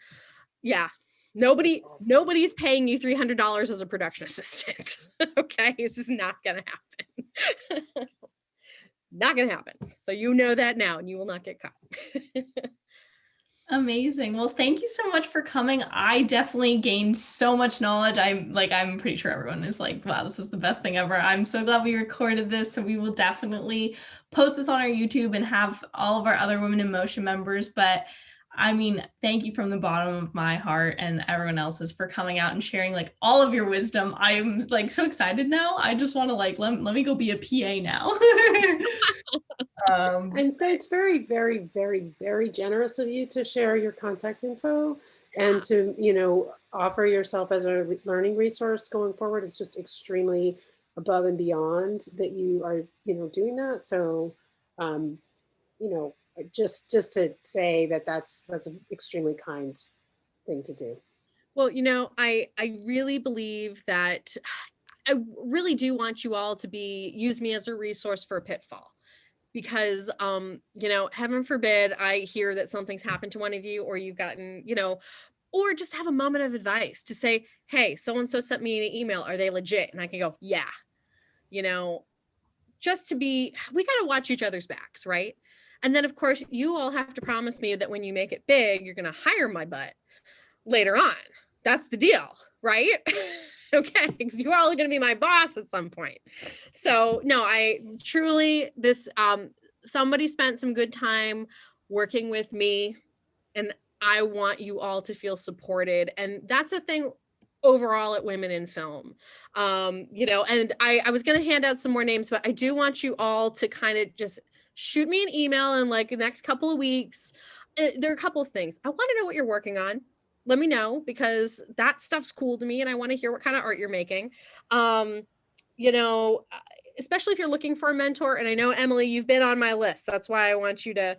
Yeah. Nobody's paying you $300 as a production assistant. Okay. It's just not going to happen. Not going to happen. So you know that now and you will not get caught. Amazing. Well, thank you so much for coming. I definitely gained so much knowledge. I'm pretty sure everyone is like, wow, this is the best thing ever. I'm so glad we recorded this. So we will definitely post this on our YouTube and have all of our other Women in Motion members. But I mean, thank you from the bottom of my heart and everyone else's for coming out and sharing like all of your wisdom. I'm like so excited now. I just want to like, let me go be a PA now. And so it's very, very, very, very generous of you to share your contact info and to, offer yourself as a learning resource going forward. It's just extremely above and beyond that you are, doing that. So, just to say that's an extremely kind thing to do. Well, I really believe that I really do want you all to use me as a resource for a pitfall. Because, heaven forbid, I hear that something's happened to one of you or you've gotten, or just have a moment of advice to say, "Hey, so-and-so sent me an email. Are they legit?" And I can go, "Yeah," just we got to watch each other's backs. Right. And then of course you all have to promise me that when you make it big, you're going to hire my butt later on. That's the deal. Right. Okay, because you all are going to be my boss at some point. So no, I truly, somebody spent some good time working with me and I want you all to feel supported. And that's the thing overall at Women in Film. And I was going to hand out some more names, but I do want you all to kind of just shoot me an email in like the next couple of weeks. There are a couple of things. I want to know what you're working on. Let me know, because that stuff's cool to me and I want to hear what kind of art you're making. Especially if you're looking for a mentor. And I know, Emily, you've been on my list. That's why I want you to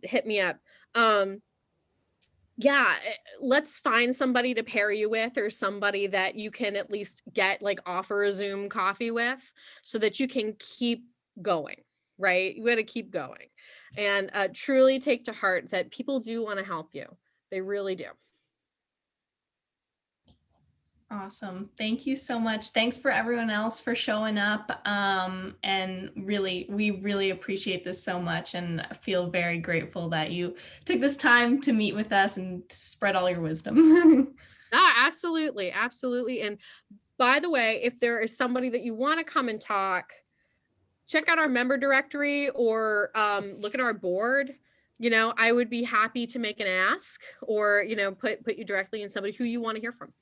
hit me up. Let's find somebody to pair you with, or somebody that you can at least offer a Zoom coffee with, so that you can keep going, right? You got to keep going and truly take to heart that people do want to help you. They really do. Awesome. Thank you so much. Thanks for everyone else for showing up. And really, we really appreciate this so much and feel very grateful that you took this time to meet with us and spread all your wisdom. Absolutely. Absolutely. And by the way, if there is somebody that you want to come and talk, check out our member directory or look at our board. I would be happy to make an ask or, put you directly in somebody who you want to hear from.